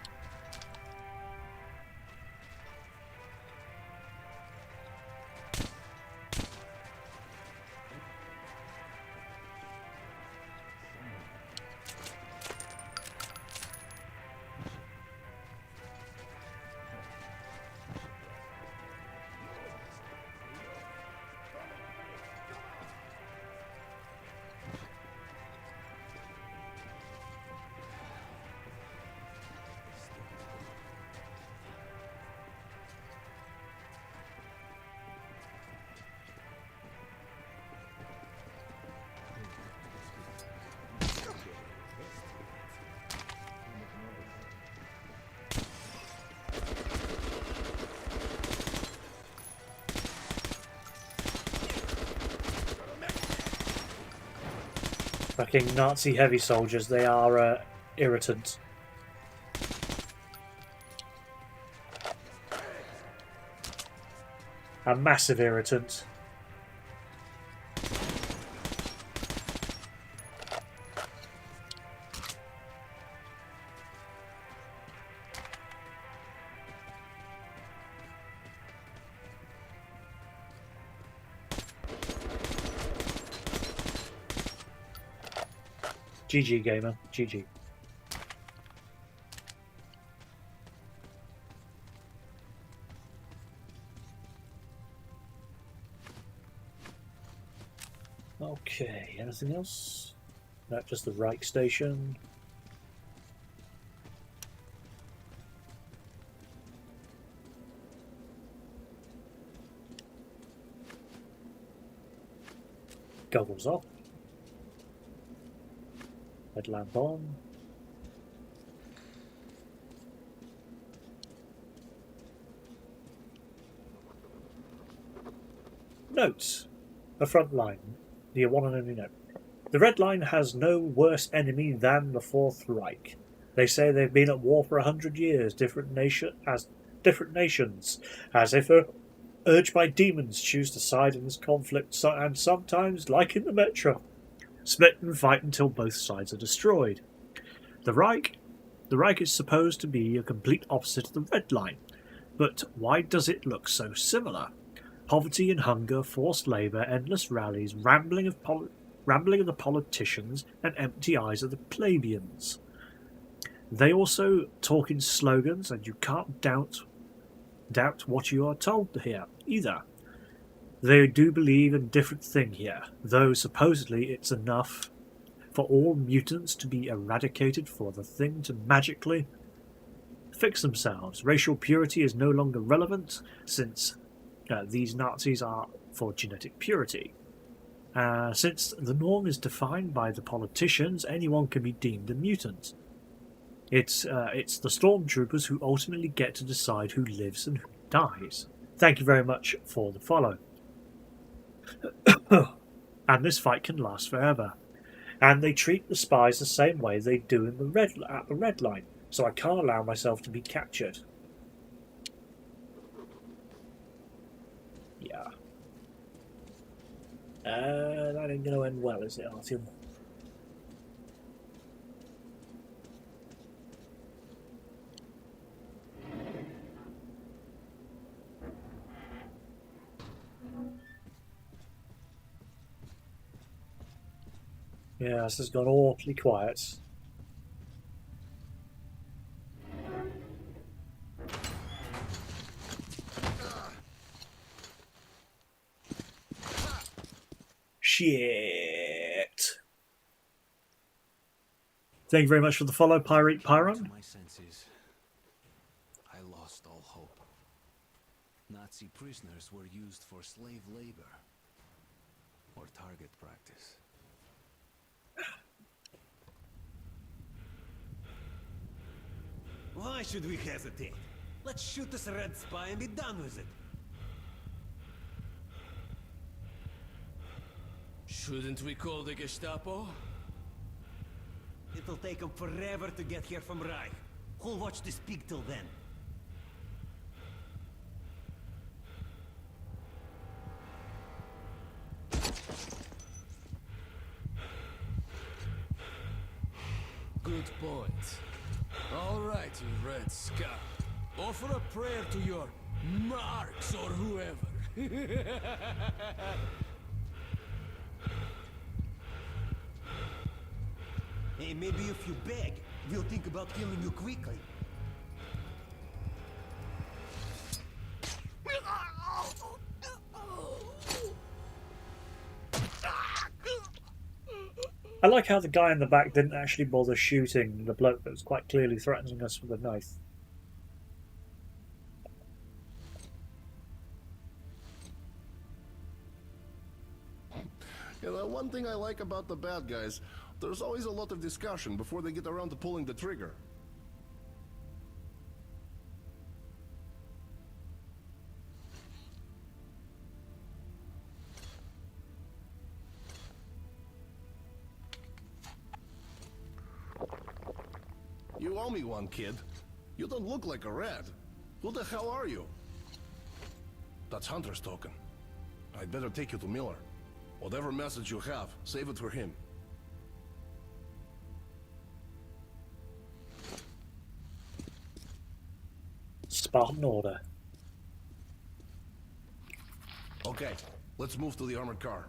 Fucking Nazi heavy soldiers, they are irritant. A massive irritant. GG gamer, GG. Okay, anything else? No, just the Reich station. Goggles off. Headlamp on. Notes. A front line. The one and only note. The Red Line has no worse enemy than the Fourth Reich. They say they've been at war for 100 years, different nations, as if urged by demons, choose to side in this conflict, and sometimes, like in the Metro, split and fight until both sides are destroyed. The Reich is supposed to be a complete opposite of the Red Line, but why does it look so similar? Poverty and hunger, forced labour, endless rallies, rambling of the politicians, and empty eyes of the plebeians. They also talk in slogans, and you can't doubt what you are told here either. They do believe in a different thing here, though supposedly it's enough for all mutants to be eradicated for the thing to magically fix themselves. Racial purity is no longer relevant since these Nazis are for genetic purity. Since the norm is defined by the politicians, anyone can be deemed a mutant. It's the stormtroopers who ultimately get to decide who lives and who dies. Thank you very much for the follow. And this fight can last forever. And they treat the spies the same way they do at the Red Line, so I can't allow myself to be captured. Yeah. That ain't going to end well, is it, Artyom? Yeah, this has gone awfully quiet. Shit. Thank you very much for the follow, Pirate Pyron. To my senses, I lost all hope. Nazi prisoners were used for slave labor or target practice. Why should we hesitate? Let's shoot this red spy and be done with it. Shouldn't we call the Gestapo? It'll take them forever to get here from Reich. Who'll watch this pig till then? Good point. All right, you Red Scum. Offer a prayer to your Marx or whoever. Hey, maybe if you beg, we'll think about killing you quickly. I like how the guy in the back didn't actually bother shooting the bloke that was quite clearly threatening us with a knife. You know, one thing I like about the bad guys, there's always a lot of discussion before they get around to pulling the trigger. You owe me one, kid. You don't look like a rat. Who the hell are you? That's Hunter's token. I'd better take you to Miller. Whatever message you have, save it for him. Spartan order. Okay, let's move to the armored car.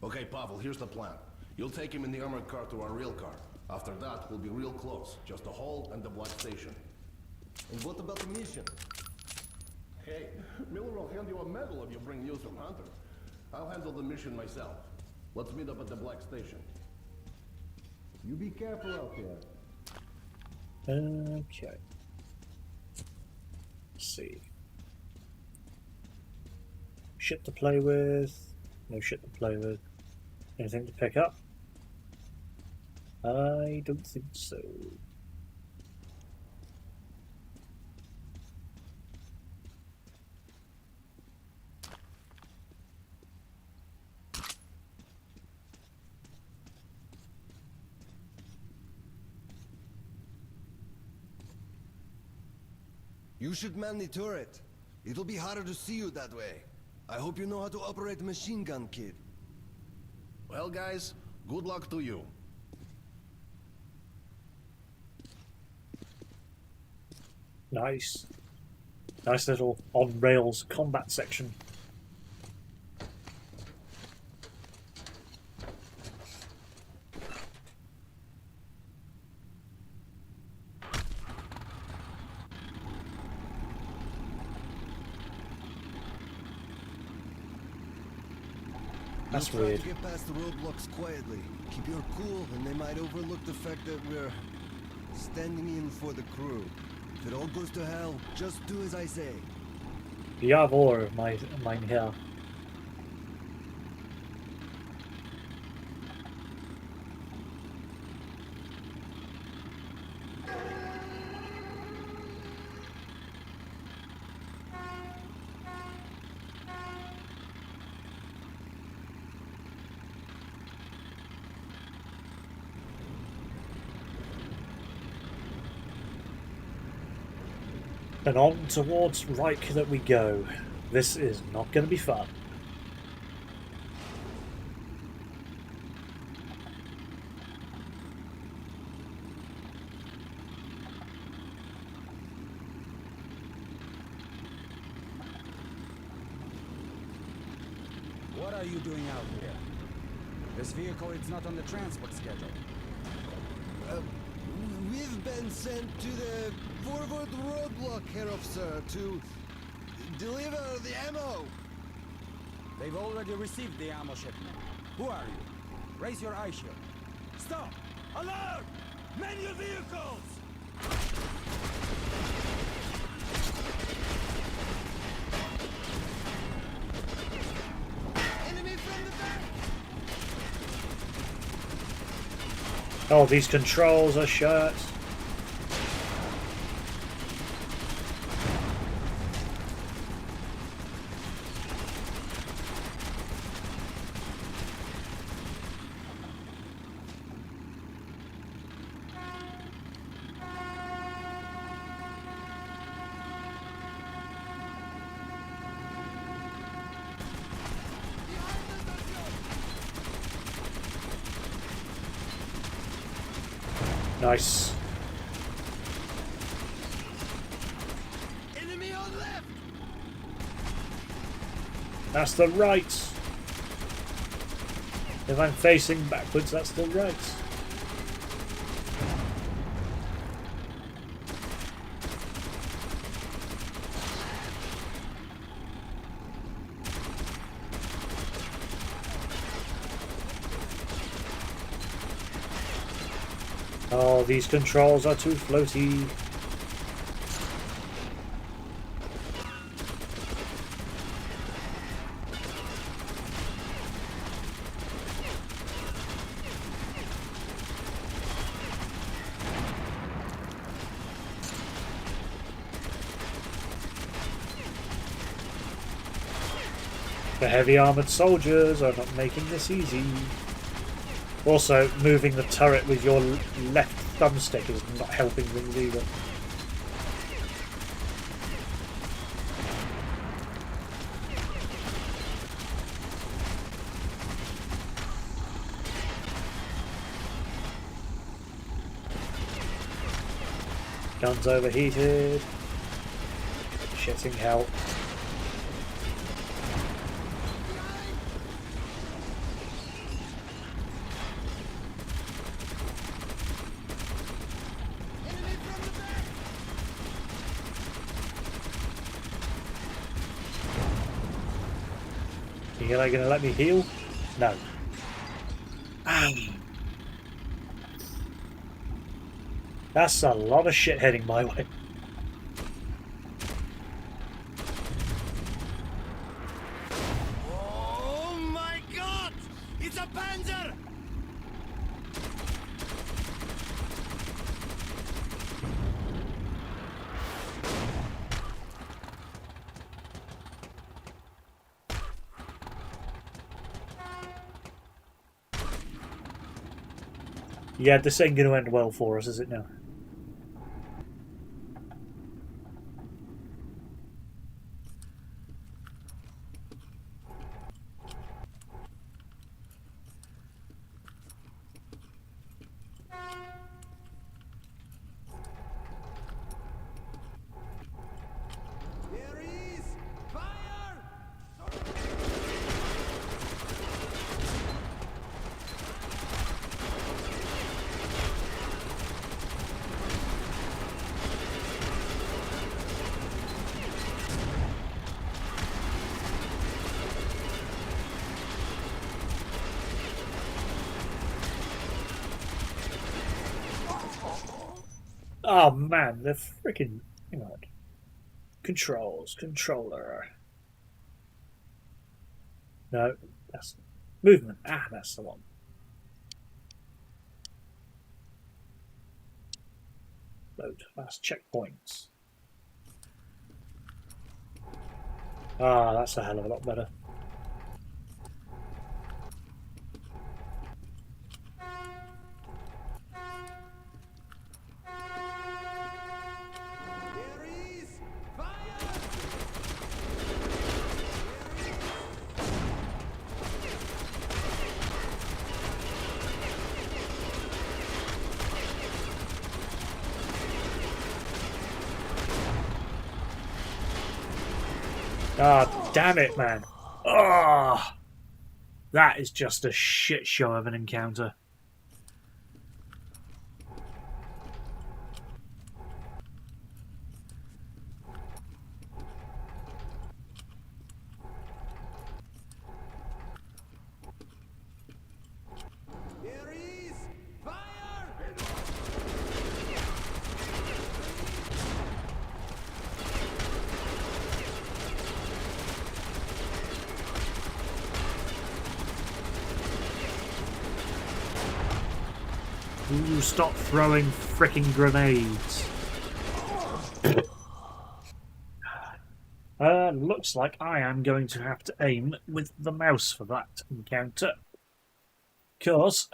Okay, Pavel, here's the plan. You'll take him in the armored car to our real car. After that, we'll be real close. Just the hall and the black station. And what about the mission? Hey, Miller will hand you a medal if you bring news from Hunter. I'll handle the mission myself. Let's meet up at the black station. You be careful out there. Okay. Let's see. Shit to play with. No shit to play with. Anything to pick up? I don't think so. You should man the turret. It'll be harder to see you that way. I hope you know how to operate a machine gun, kid. Well, guys, good luck to you. Nice. Nice little on-rails combat section. That's We'll try weird. to get past the roadblocks quietly. Keep your cool, and they might overlook the fact that we're standing in for the crew. If it all goes to hell, just do as I say. Jawohl, mein Herr. And on towards Reich that we go. This is not going to be fun. What are you doing out here? This vehicle is not on the transport schedule. We've been sent to the forward roadblock, Herr Officer, to deliver the ammo. They've already received the ammo shipment. Who are you? Raise your eye shield. Stop! Alert! Man your vehicles! Enemy from the back! Oh, these controls are shut. Nice. Enemy on left! That's the right. If I'm facing backwards, that's the right. Oh, these controls are too floaty. The heavy armoured soldiers are not making this easy. Also, moving the turret with your left thumbstick is not helping things either. Guns overheated. Shitting hell. Are they going to let me heal? No. That's a lot of shit heading my way. Oh my god! It's a Panzer! Yeah, this ain't going to end well for us, is it now? Oh man, the freaking hang on. Controller. No, that's movement. Ah, that's the one. Load. That's checkpoints. Ah, that's a hell of a lot better. Ah, damn it, man. Ah, that is just a shit show of an encounter. Ooh, stop throwing fricking grenades. Looks like I am going to have to aim with the mouse for that encounter. Because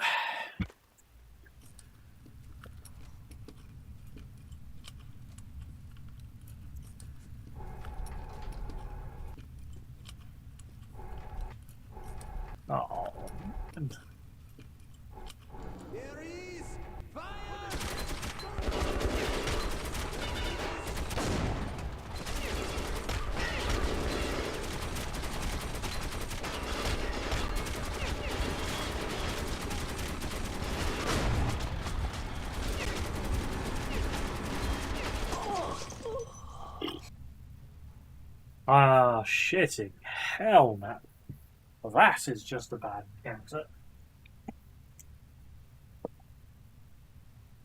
oh, shitting hell, man. Well, that is just a bad encounter.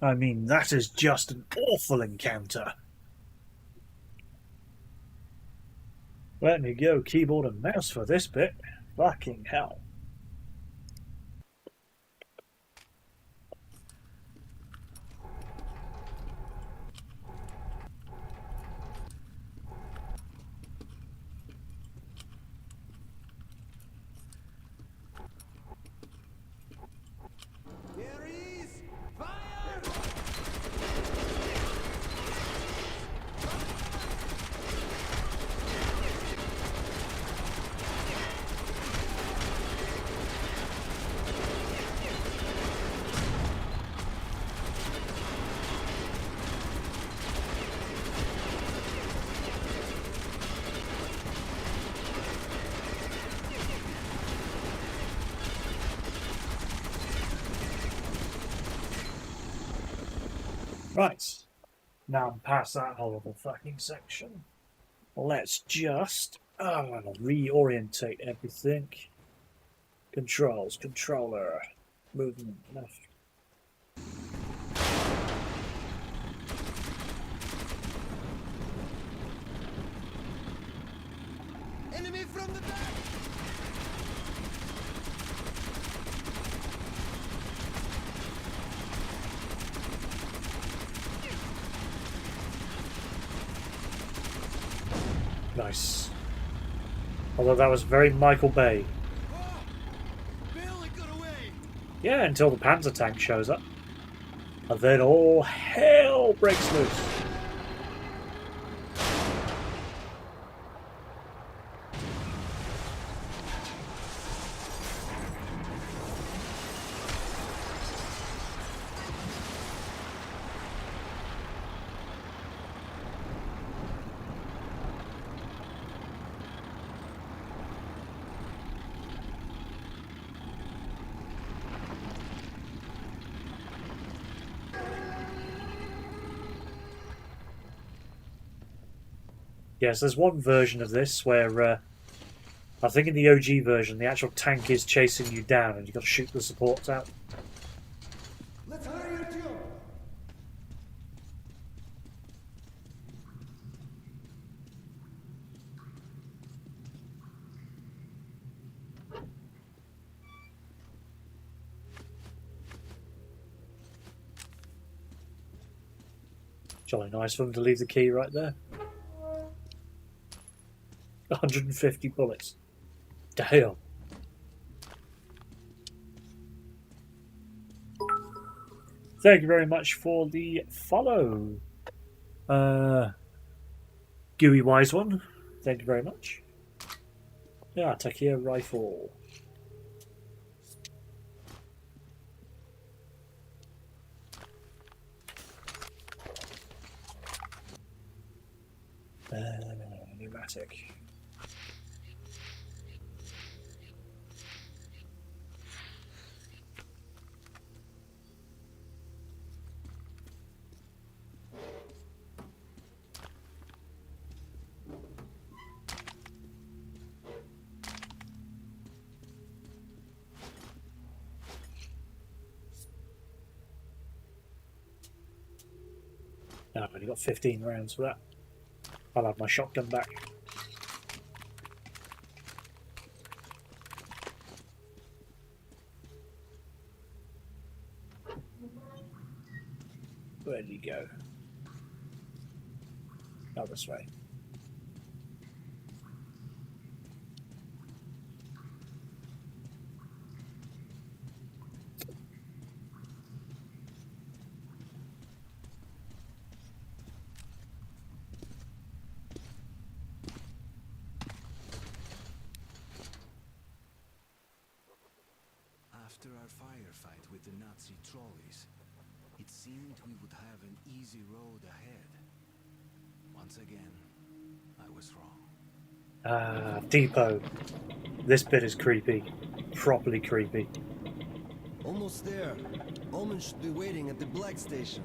I mean, that is just an awful encounter. Let me go keyboard and mouse for this bit. Fucking hell. Right. Now I'm past that horrible fucking section. Let's just reorientate everything. Controls, controller, movement left. Enemy from the back! Nice. Although that was very Michael Bay. Barely got away! Yeah, until the Panzer tank shows up. And then all hell breaks loose. Yes, there's one version of this where I think in the OG version the actual tank is chasing you down and you've got to shoot the supports out. Let's hurry your jump! Jolly nice of them to leave the key right there. 150 bullets. Damn. Thank you very much for the follow. Gooey Wise One. Thank you very much. Yeah, take here rifle. Pneumatic. No, I've only got 15 rounds for that. I'll have my shotgun back. Where did he go? Oh, this way. After our firefight with the Nazi trolleys, it seemed we would have an easy road ahead. Once again, I was wrong. Ah, depot. This bit is creepy. Properly creepy. Almost there. Omen should be waiting at the Black Station.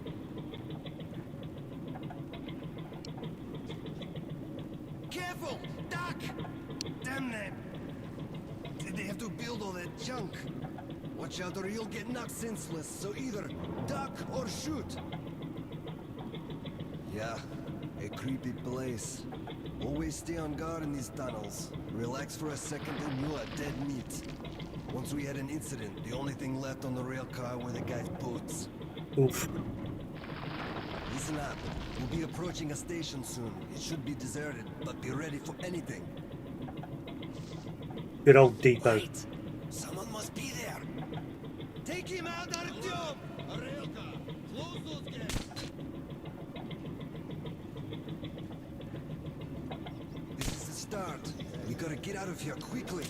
Careful! Duck! Damn them! Did they have to build all that junk? Watch out or you'll get knocked senseless, so either duck or shoot. Yeah, a creepy place. Always stay on guard in these tunnels. Relax for a second and you are dead meat. Once we had an incident, the only thing left on the rail car were the guy's boots. Oof. Listen up. We'll be approaching a station soon. It should be deserted, but be ready for anything. Good old depot. Wait. Someone must be there. Take him out, Artyom! A rail car! Close those gates! This is the start. We gotta get out of here quickly.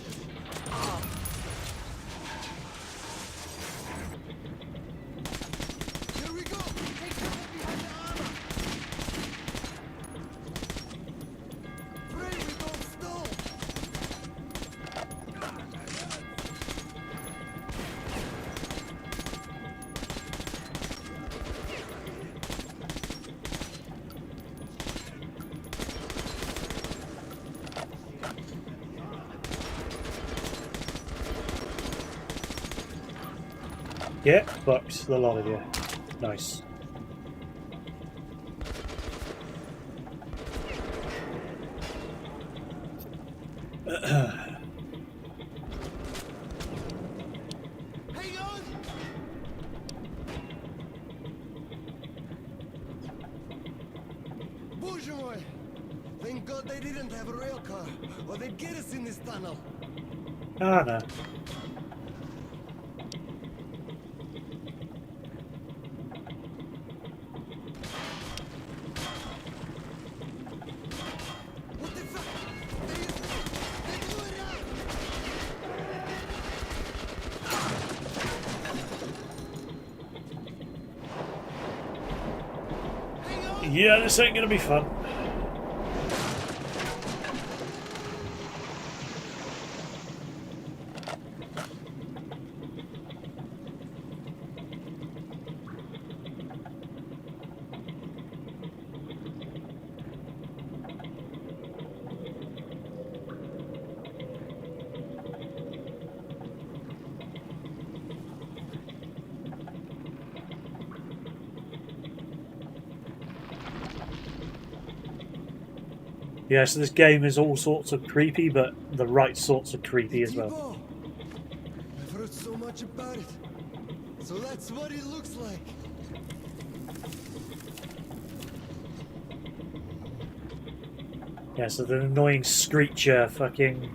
Here we go! Take cover behind the armor! Pray we don't stall! Yeah, bucks, the lot of you. Nice. Hang on! Bourgeois! Thank God they didn't have a rail car, or they'd get us in this tunnel. Ah, no. What the fuck? They blew it up! Hang on! Yeah, this ain't gonna be fun. Yeah, so this game is all sorts of creepy, but the right sorts of creepy as well. Depot. I've heard so much about it. So that's what it looks like. Yeah, so the annoying screecher fucking...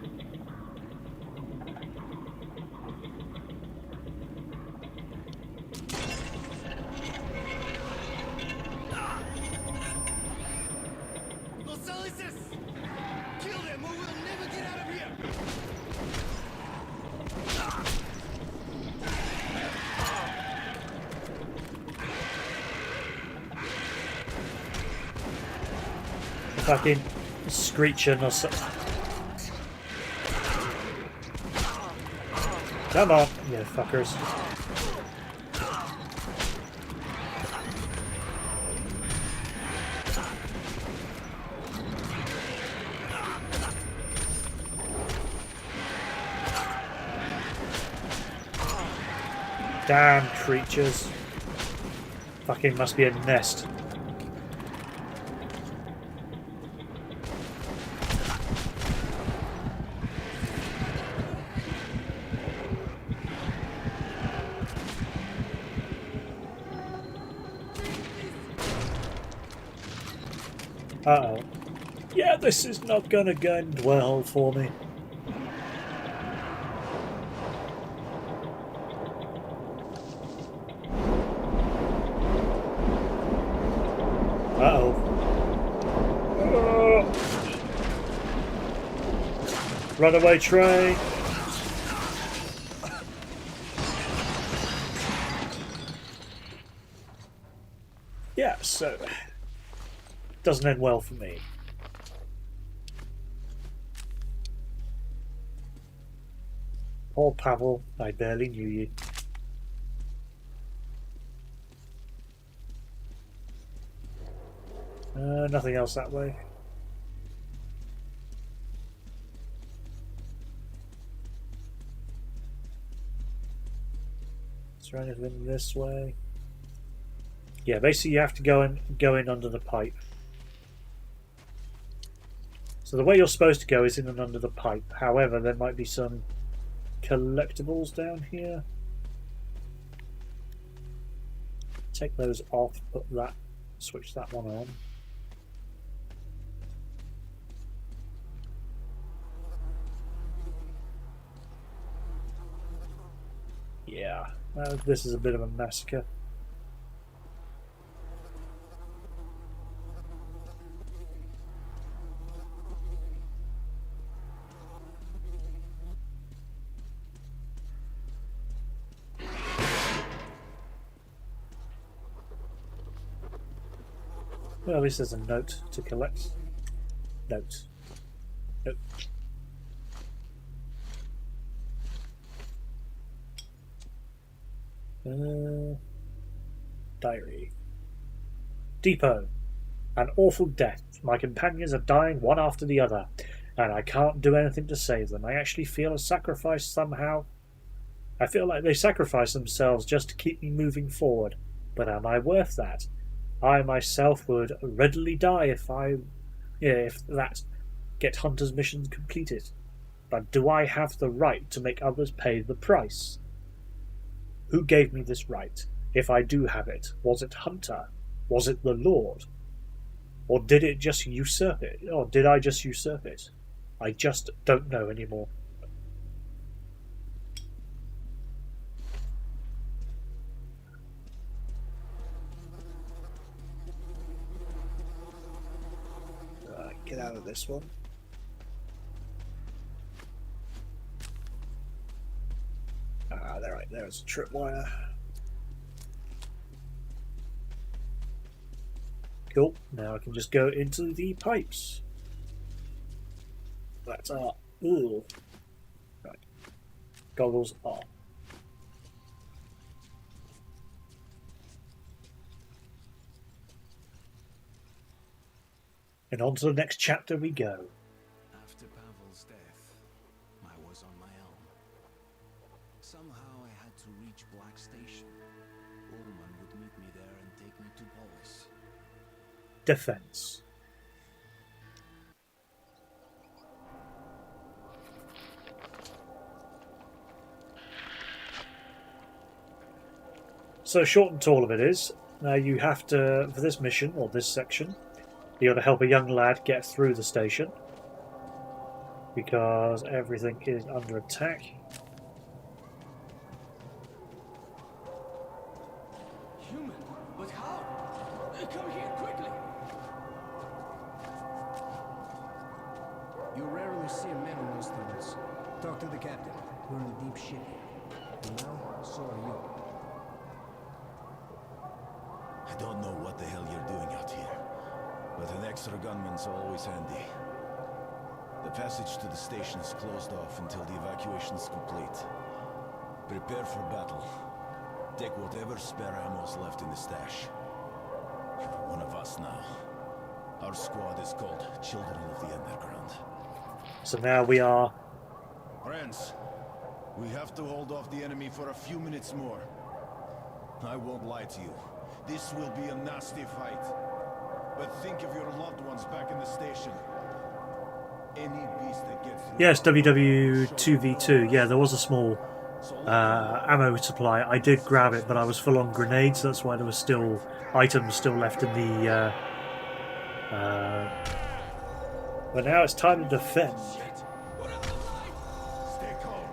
Los Alices! Kill them or we'll never get out of here! Fucking screeching or something. Come on, you fuckers. Damn creatures. Fucking must be a nest. Uh-oh. Yeah, this is not gonna end well for me. Uh-oh. Runaway train. Yeah, so... doesn't end well for me. Poor Pavel, I barely knew you. Nothing else that way. Is there anything this way? Yeah, basically you have to go in under the pipe. So the way you're supposed to go is in and under the pipe. However, there might be some collectibles down here. Take those off, put that, switch that one on. Yeah, this is a bit of a massacre. Well, at least there's a note to collect. Note. Note. Diary. Depot. An awful death. My companions are dying one after the other, and I can't do anything to save them. I actually feel a sacrifice somehow. I feel like they sacrifice themselves just to keep me moving forward. But am I worth that? I myself would readily die if that get Hunter's mission completed. But do I have the right to make others pay the price? Who gave me this right? If I do have it, was it Hunter? Was it the Lord? Or did it just usurp it? Or did I just usurp it? I just don't know anymore. Get out of this one. There's a tripwire. Cool. Now I can just go into the pipes. That's our... Ooh. Right. Goggles on. And on to the next chapter we go. After Pavel's death, I was on my own. Somehow I had to reach Black Station. Ullman would meet me there and take me to Polis. Defense. So short and tall of it is, now you have to, for this mission, or this section, You got to help a young lad get through the station because everything is under attack. Human? But how? Come here, quickly! You rarely see a man on those tunnels. Talk to the captain. We're in deep shit here. And now, so are you. I don't know what the hell you're doing out here, but an extra gunman's always handy. The passage to the station is closed off until the evacuation's complete. Prepare for battle. Take whatever spare ammo's left in the stash. You're one of us now. Our squad is called Children of the Underground. So now we are... Friends, we have to hold off the enemy for a few minutes more. I won't lie to you. This will be a nasty fight. But think of your loved ones back in the station. Any beast that gets through... Yes, WW2v2. Yeah, there was a small ammo supply. I did grab it, but I was full on grenades. That's why there were still items still left in the... But now it's time to defend. Stay calm.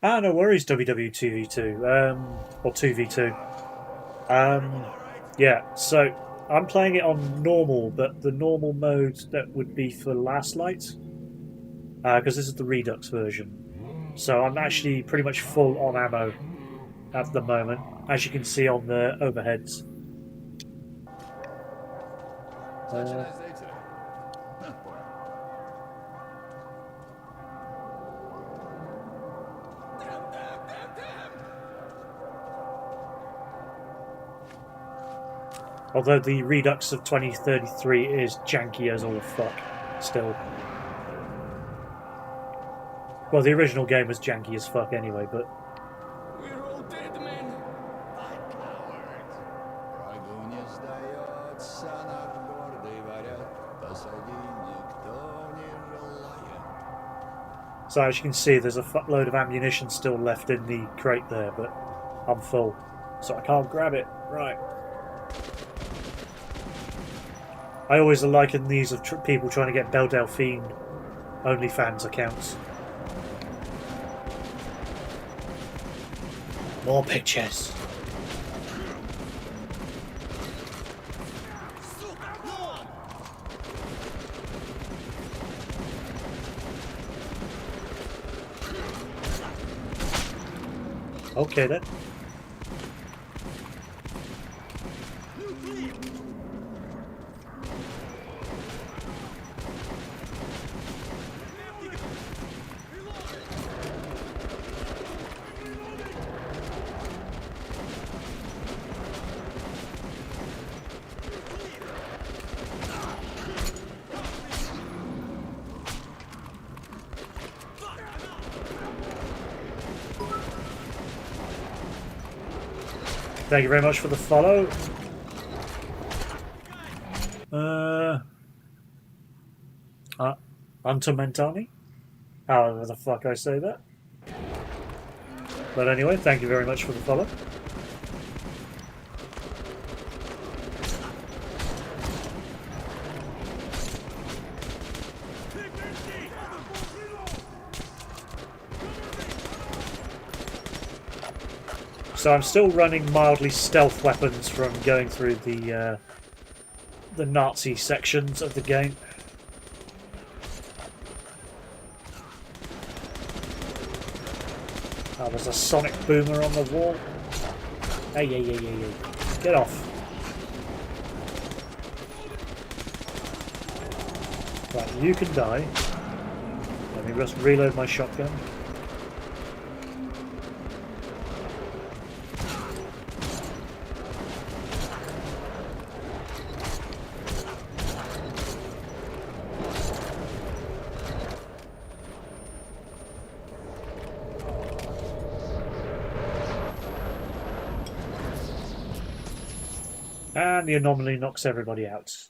Ah, no worries, WW2v2, or 2v2. Yeah, so I'm playing it on normal, but the normal mode that would be for last light, because this is the Redux version. So I'm actually pretty much full on ammo at the moment, as you can see on the overheads. Although the Redux of 2033 is janky as all fuck, still. Well, the original game was janky as fuck anyway, but... We're all dead, men! So as you can see, there's a fuckload of ammunition still left in the crate there, but I'm full, so I can't grab it. Right. I always liken these of people trying to get Belle Delphine OnlyFans accounts. More pictures. Okay then. Thank you very much for the follow. Antomentani? However the fuck I say that. But anyway, thank you very much for the follow. So I'm still running mildly stealth weapons from going through the Nazi sections of the game. Oh, there's a sonic boomer on the wall. Hey, hey, hey, hey, hey. Get off. Right, you can die. Let me just reload my shotgun. And the anomaly knocks everybody out.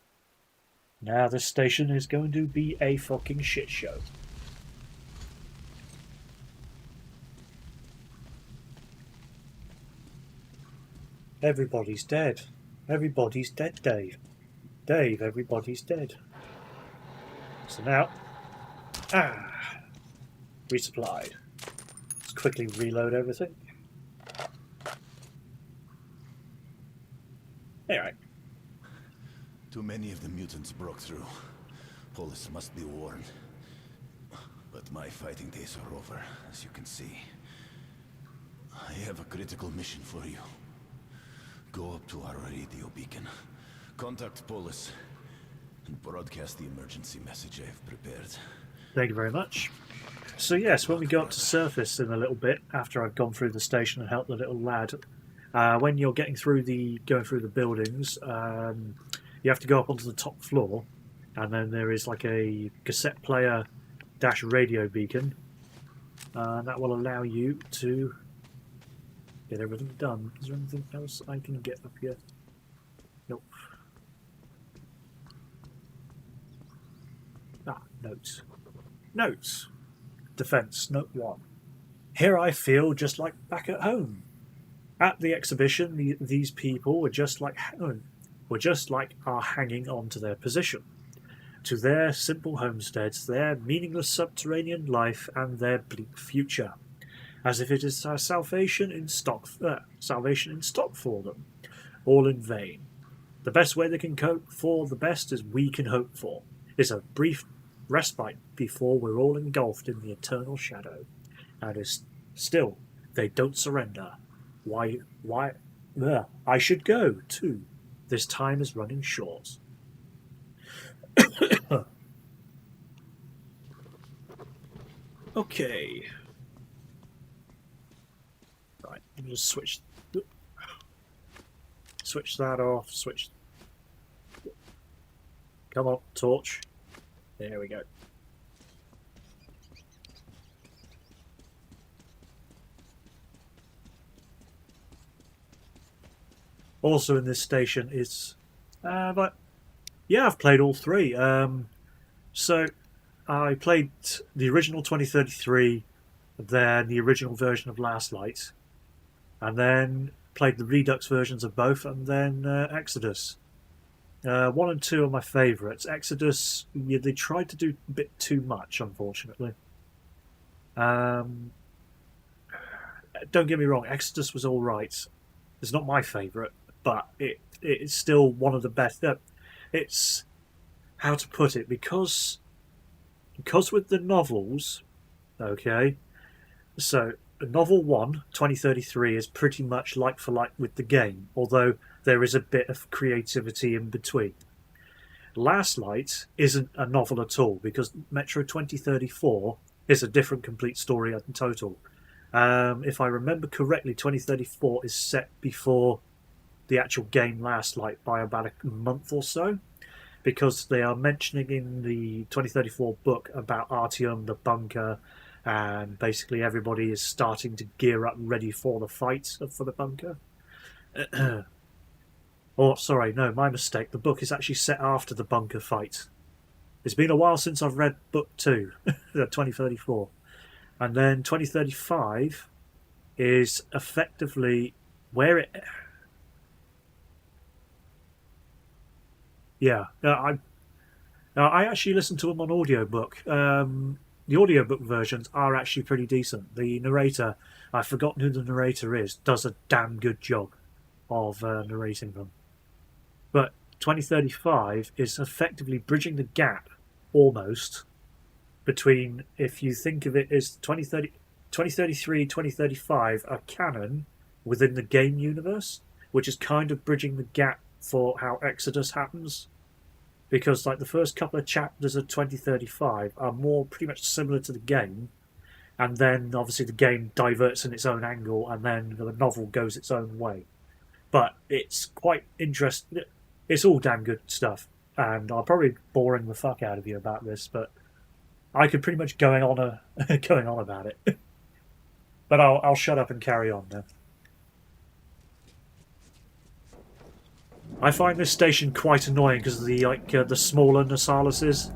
Now this station is going to be a fucking shit show. Everybody's dead. Everybody's dead, Dave. Dave, everybody's dead. So now... resupplied. Let's quickly reload everything. Alright. Too many of the mutants broke through. Polis must be warned. But my fighting days are over, as you can see. I have a critical mission for you. Go up to our radio beacon. Contact Polis. And broadcast the emergency message I have prepared. Thank you very much. So yes, when we go up to surface in a little bit, after I've gone through the station and helped the little lad, when you're going through the buildings, you have to go up onto the top floor, and then there is like a cassette player dash radio beacon, and that will allow you to get everything done. Is there anything else I can get up here? Nope. Notes. Notes. Defense, note 1. Here I feel just like back at home. At the exhibition, these people were just like are hanging on to their position, to their simple homesteads, their meaningless subterranean life, and their bleak future, as if it is salvation in stock for them, all in vain. The best way they can cope for the best as we can hope for is a brief respite before we're all engulfed in the eternal shadow. And is still, they don't surrender. Why? I should go, too. This time is running short. Okay. Right, let me just switch that off, Come on, torch. There we go. Also in this station is... but yeah, I've played all three. So I played the original 2033, then the original version of Last Light, and then played the Redux versions of both, and then Exodus. 1 and 2 are my favourites. Exodus, yeah, they tried to do a bit too much, unfortunately. Don't get me wrong, Exodus was alright. It's not my favourite, but it's still one of the best. It's, how to put it, because with the novels, okay, so novel 1, 2033, is pretty much like for like with the game, although there is a bit of creativity in between. Last Light isn't a novel at all, because Metro 2034 is a different complete story in total. If I remember correctly, 2034 is set before the actual game Last Light by about a month or so, because they are mentioning in the 2034 book about Artyom, the bunker, and basically everybody is starting to gear up ready for the fight for the bunker. Oh, sorry, no, my mistake. The book is actually set after the bunker fight. It's been a while since I've read book 2, 2034. And then 2035 is effectively where it... Yeah, I actually listened to them on audiobook. The audiobook versions are actually pretty decent. The narrator, I've forgotten who the narrator is, does a damn good job of narrating them. But 2035 is effectively bridging the gap, almost, between, if you think of it as 2033, 2035 are canon within the game universe, which is kind of bridging the gap for how Exodus happens. Because like the first couple of chapters of 2035 are more pretty much similar to the game, and then obviously the game diverts in its own angle, and then the novel goes its own way. But it's quite interesting. It's all damn good stuff, and I'm probably boring the fuck out of you about this, but I could pretty much going on about it. But I'll shut up and carry on now. I find this station quite annoying because of the the smaller Nasalises,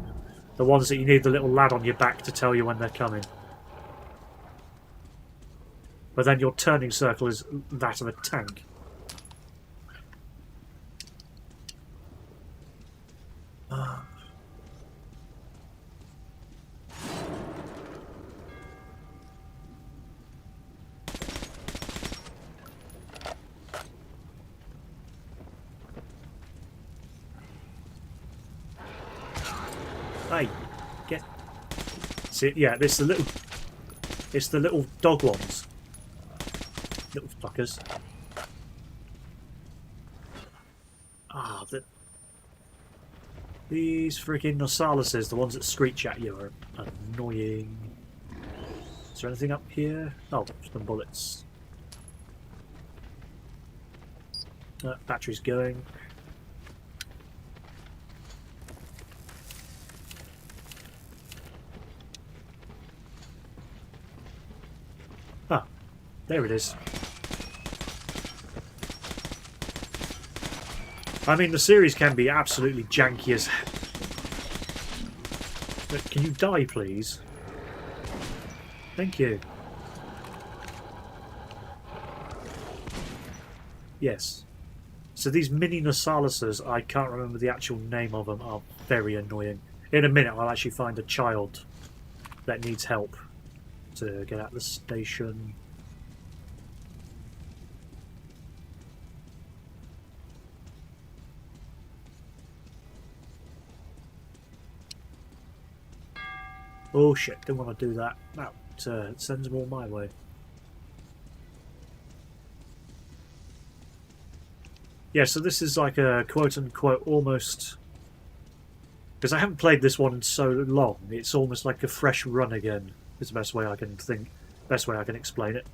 the ones that you need the little lad on your back to tell you when they're coming. But then your turning circle is that of a tank. Hey, get. See, yeah, it's the little dog ones. Little fuckers. Ah, these freaking Nosalises, the ones that screech at you, are annoying. Is there anything up here? Oh, some bullets. Battery's going. Ah, there it is. I mean, the series can be absolutely janky as... But can you die, please? Thank you. Yes. So these mini Nasalises, I can't remember the actual name of them, are very annoying. In a minute, I'll actually find a child that needs help to get out of the station. Oh shit, don't want to do that. That sends them all my way. Yeah, so this is like a quote-unquote almost... Because I haven't played this one in so long, it's almost like a fresh run again, is the best way I can think, best way I can explain it.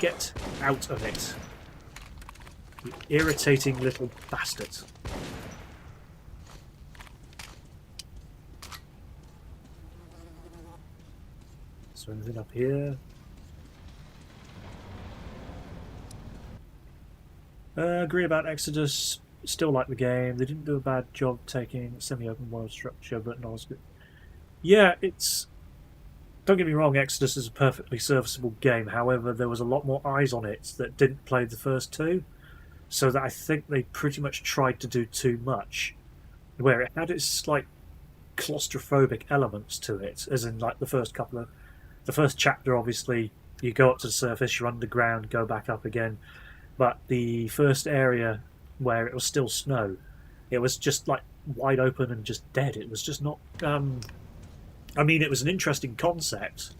Get out of it. You irritating little bastard. Is there anything up here? Agree about Exodus. Still like the game. They didn't do a bad job taking semi-open world structure, but not as good. Yeah, it's... Don't get me wrong, Exodus is a perfectly serviceable game. However, there was a lot more eyes on it that didn't play the first two. So that I think they pretty much tried to do too much. Where it had its, like, claustrophobic elements to it. As in, like, the first couple of... The first chapter, obviously, you go up to the surface, you're underground, go back up again. But the first area where it was still snow, it was just like wide open and just dead. It was just not... I mean, it was an interesting concept,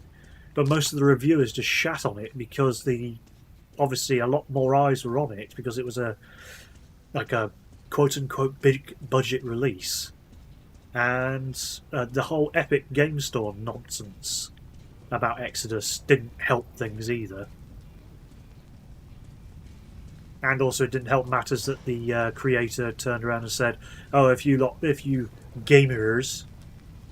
but most of the reviewers just shat on it because obviously a lot more eyes were on it because it was a quote-unquote big budget release. And the whole Epic Game Store nonsense about Exodus didn't help things either. And also, it didn't help matters that the creator turned around and said, "Oh, if you gamers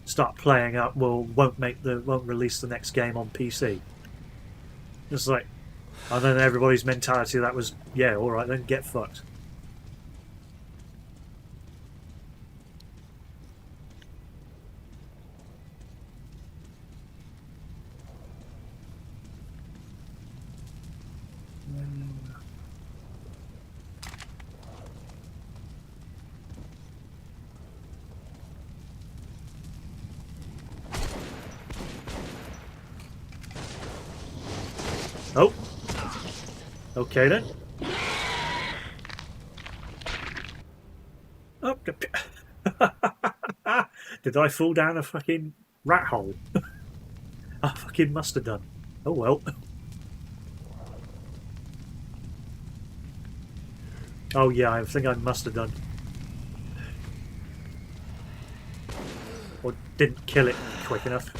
start playing up, won't release the next game on PC." It's like, and then everybody's mentality that was, "Yeah, all right, then get fucked." Oh. Okay then. Oh. Did I fall down a fucking rat hole? I fucking must have done. Oh well. Oh yeah, I think I must have done. Or didn't kill it quick enough.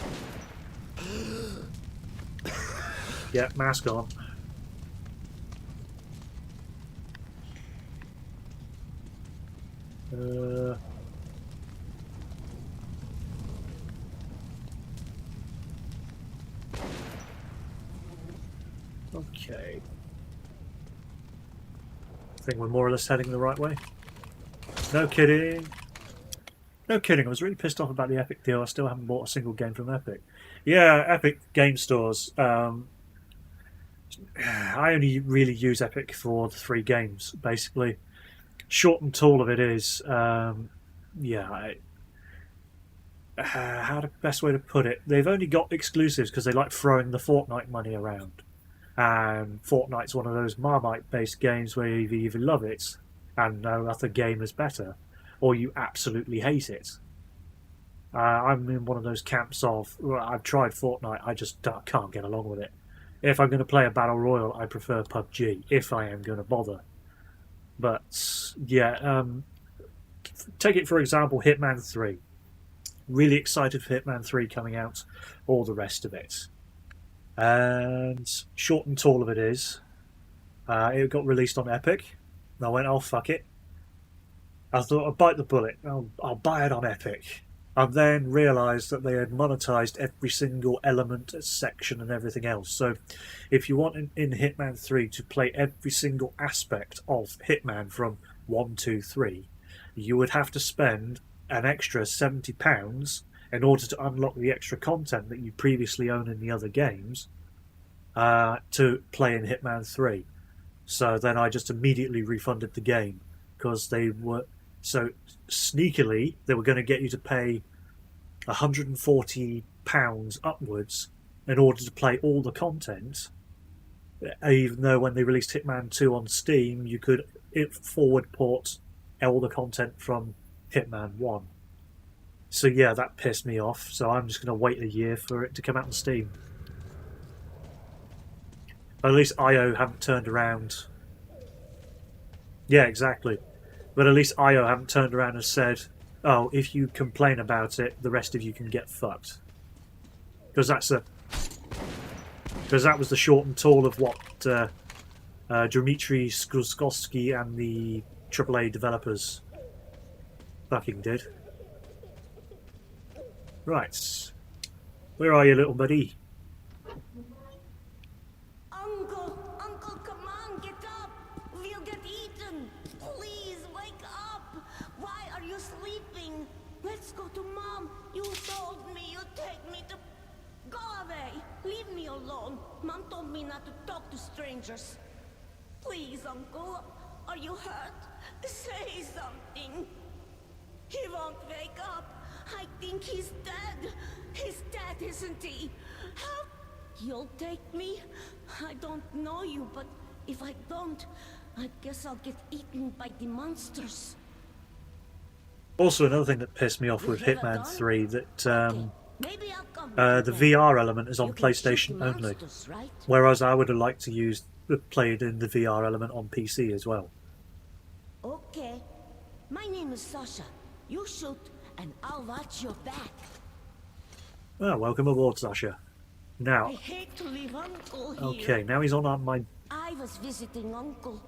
Yeah, mask on. Okay. think we're more or less heading the right way. No kidding. No kidding, I was really pissed off about the Epic deal. I still haven't bought a single game from Epic. Yeah, Epic game stores. I only really use Epic for the 3 games, basically. Short and tall of it is, how the best way to put it? They've only got exclusives because they like throwing the Fortnite money around. And Fortnite's one of those Marmite-based games where you either love it and no other game is better, or you absolutely hate it. I'm in one of those camps of, well, I've tried Fortnite, I just can't get along with it. If I'm going to play a Battle Royale, I prefer PUBG, if I am going to bother. But, yeah, take it for example, Hitman 3. Really excited for Hitman 3 coming out, all the rest of it. And short and tall of it is, it got released on Epic. And I went, oh, fuck it. I thought, I'll bite the bullet. I'll buy it on Epic. And then realised that they had monetized every single element, section, and everything else. So if you want in Hitman 3 to play every single aspect of Hitman from 1, 2, 3, you would have to spend an extra £70 in order to unlock the extra content that you previously owned in the other games to play in Hitman 3. So then I just immediately refunded the game because they were so sneakily they were going to get you to pay £140 upwards in order to play all the content, even though when they released Hitman 2 on Steam you could forward port all the content from Hitman 1. So yeah, that pissed me off, so I'm just going to wait a year for it to come out on Steam. At least IO haven't turned around. Yeah, exactly. But at least IO haven't turned around and said, oh, if you complain about it, the rest of you can get fucked. Because that was the short and tall of what Dmitry Skrzkowski and the AAA developers fucking did. Right. Where are you, little buddy? Uncle, come on, get up. We'll get eaten. Please, wake up. Why are you sleeping? Let's go to Mom. You told me you'd take me to... Go away. Leave me alone. Mom told me not to talk to strangers. Please, Uncle. Are you hurt? Say something. He won't wake up. I think he's dead. He's dead, isn't he? How? You'll take me? I don't know you, but if I don't, I guess I'll get eaten by the monsters. Also, another thing that pissed me off with Hitman 3 that the VR element is on PlayStation only, whereas I would have liked to use played in the VR element on PC as well. Okay, my name is Sasha. You shoot, and I'll watch your back. Well, welcome aboard, Sasha. Now, I hate to leave Uncle here. okay, now he's on my... I was visiting Uncle.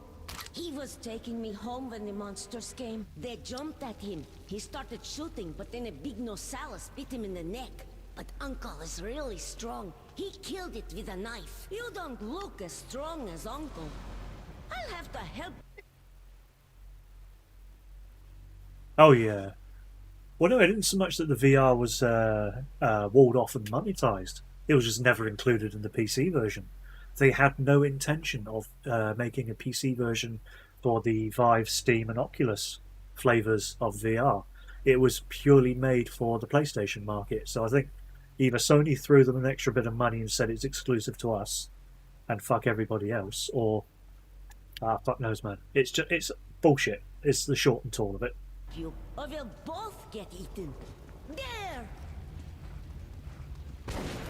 He was taking me home when the monsters came. They jumped at him. He started shooting, but then a big Nosalis bit him in the neck. But Uncle is really strong. He killed it with a knife. You don't look as strong as Uncle. I'll have to help. Oh, yeah. Well, no, it isn't so much that the VR was walled off and monetized. It was just never included in the PC version. They had no intention of making a PC version for the Vive, Steam and Oculus flavors of VR. It was purely made for the PlayStation market. So I think either Sony threw them an extra bit of money and said it's exclusive to us and fuck everybody else, or fuck knows, man. It's bullshit. It's the short and tall of it. You or we'll both get eaten. There!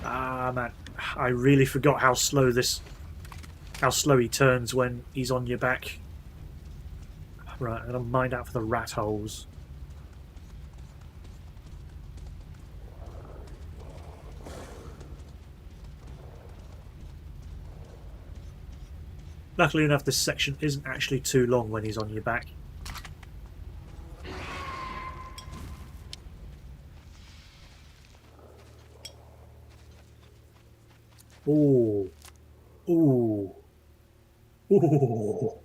Ah, man. I really forgot how slow he turns when he's on your back. Right, I'm gonna mind out for the rat holes. Luckily enough, this section isn't actually too long when he's on your back. Ooh. Ooh. Ooh.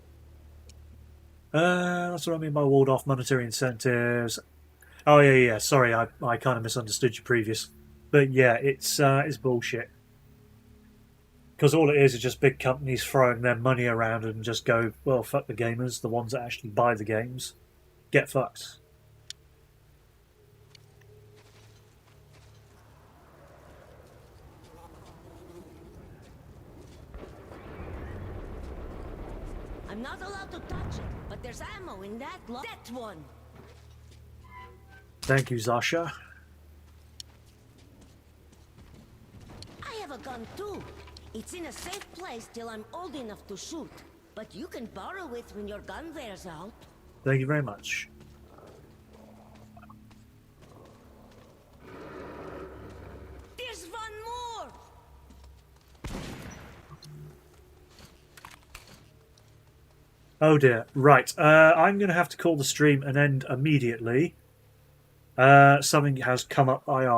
That's what I mean by walled off monetary incentives. Oh yeah. Sorry, I kind of misunderstood you previous. But yeah, it's bullshit. Because all it is just big companies throwing their money around and just go, well, fuck the gamers, the ones that actually buy the games. Get fucked. I'm not allowed to touch it, but there's ammo in that that one. Thank you, Zasha. I have a gun too. It's in a safe place till I'm old enough to shoot. But you can borrow it when your gun wears out. Thank you very much. There's one more! Oh dear. Right. I'm going to have to call the stream and end immediately. Something has come up IR.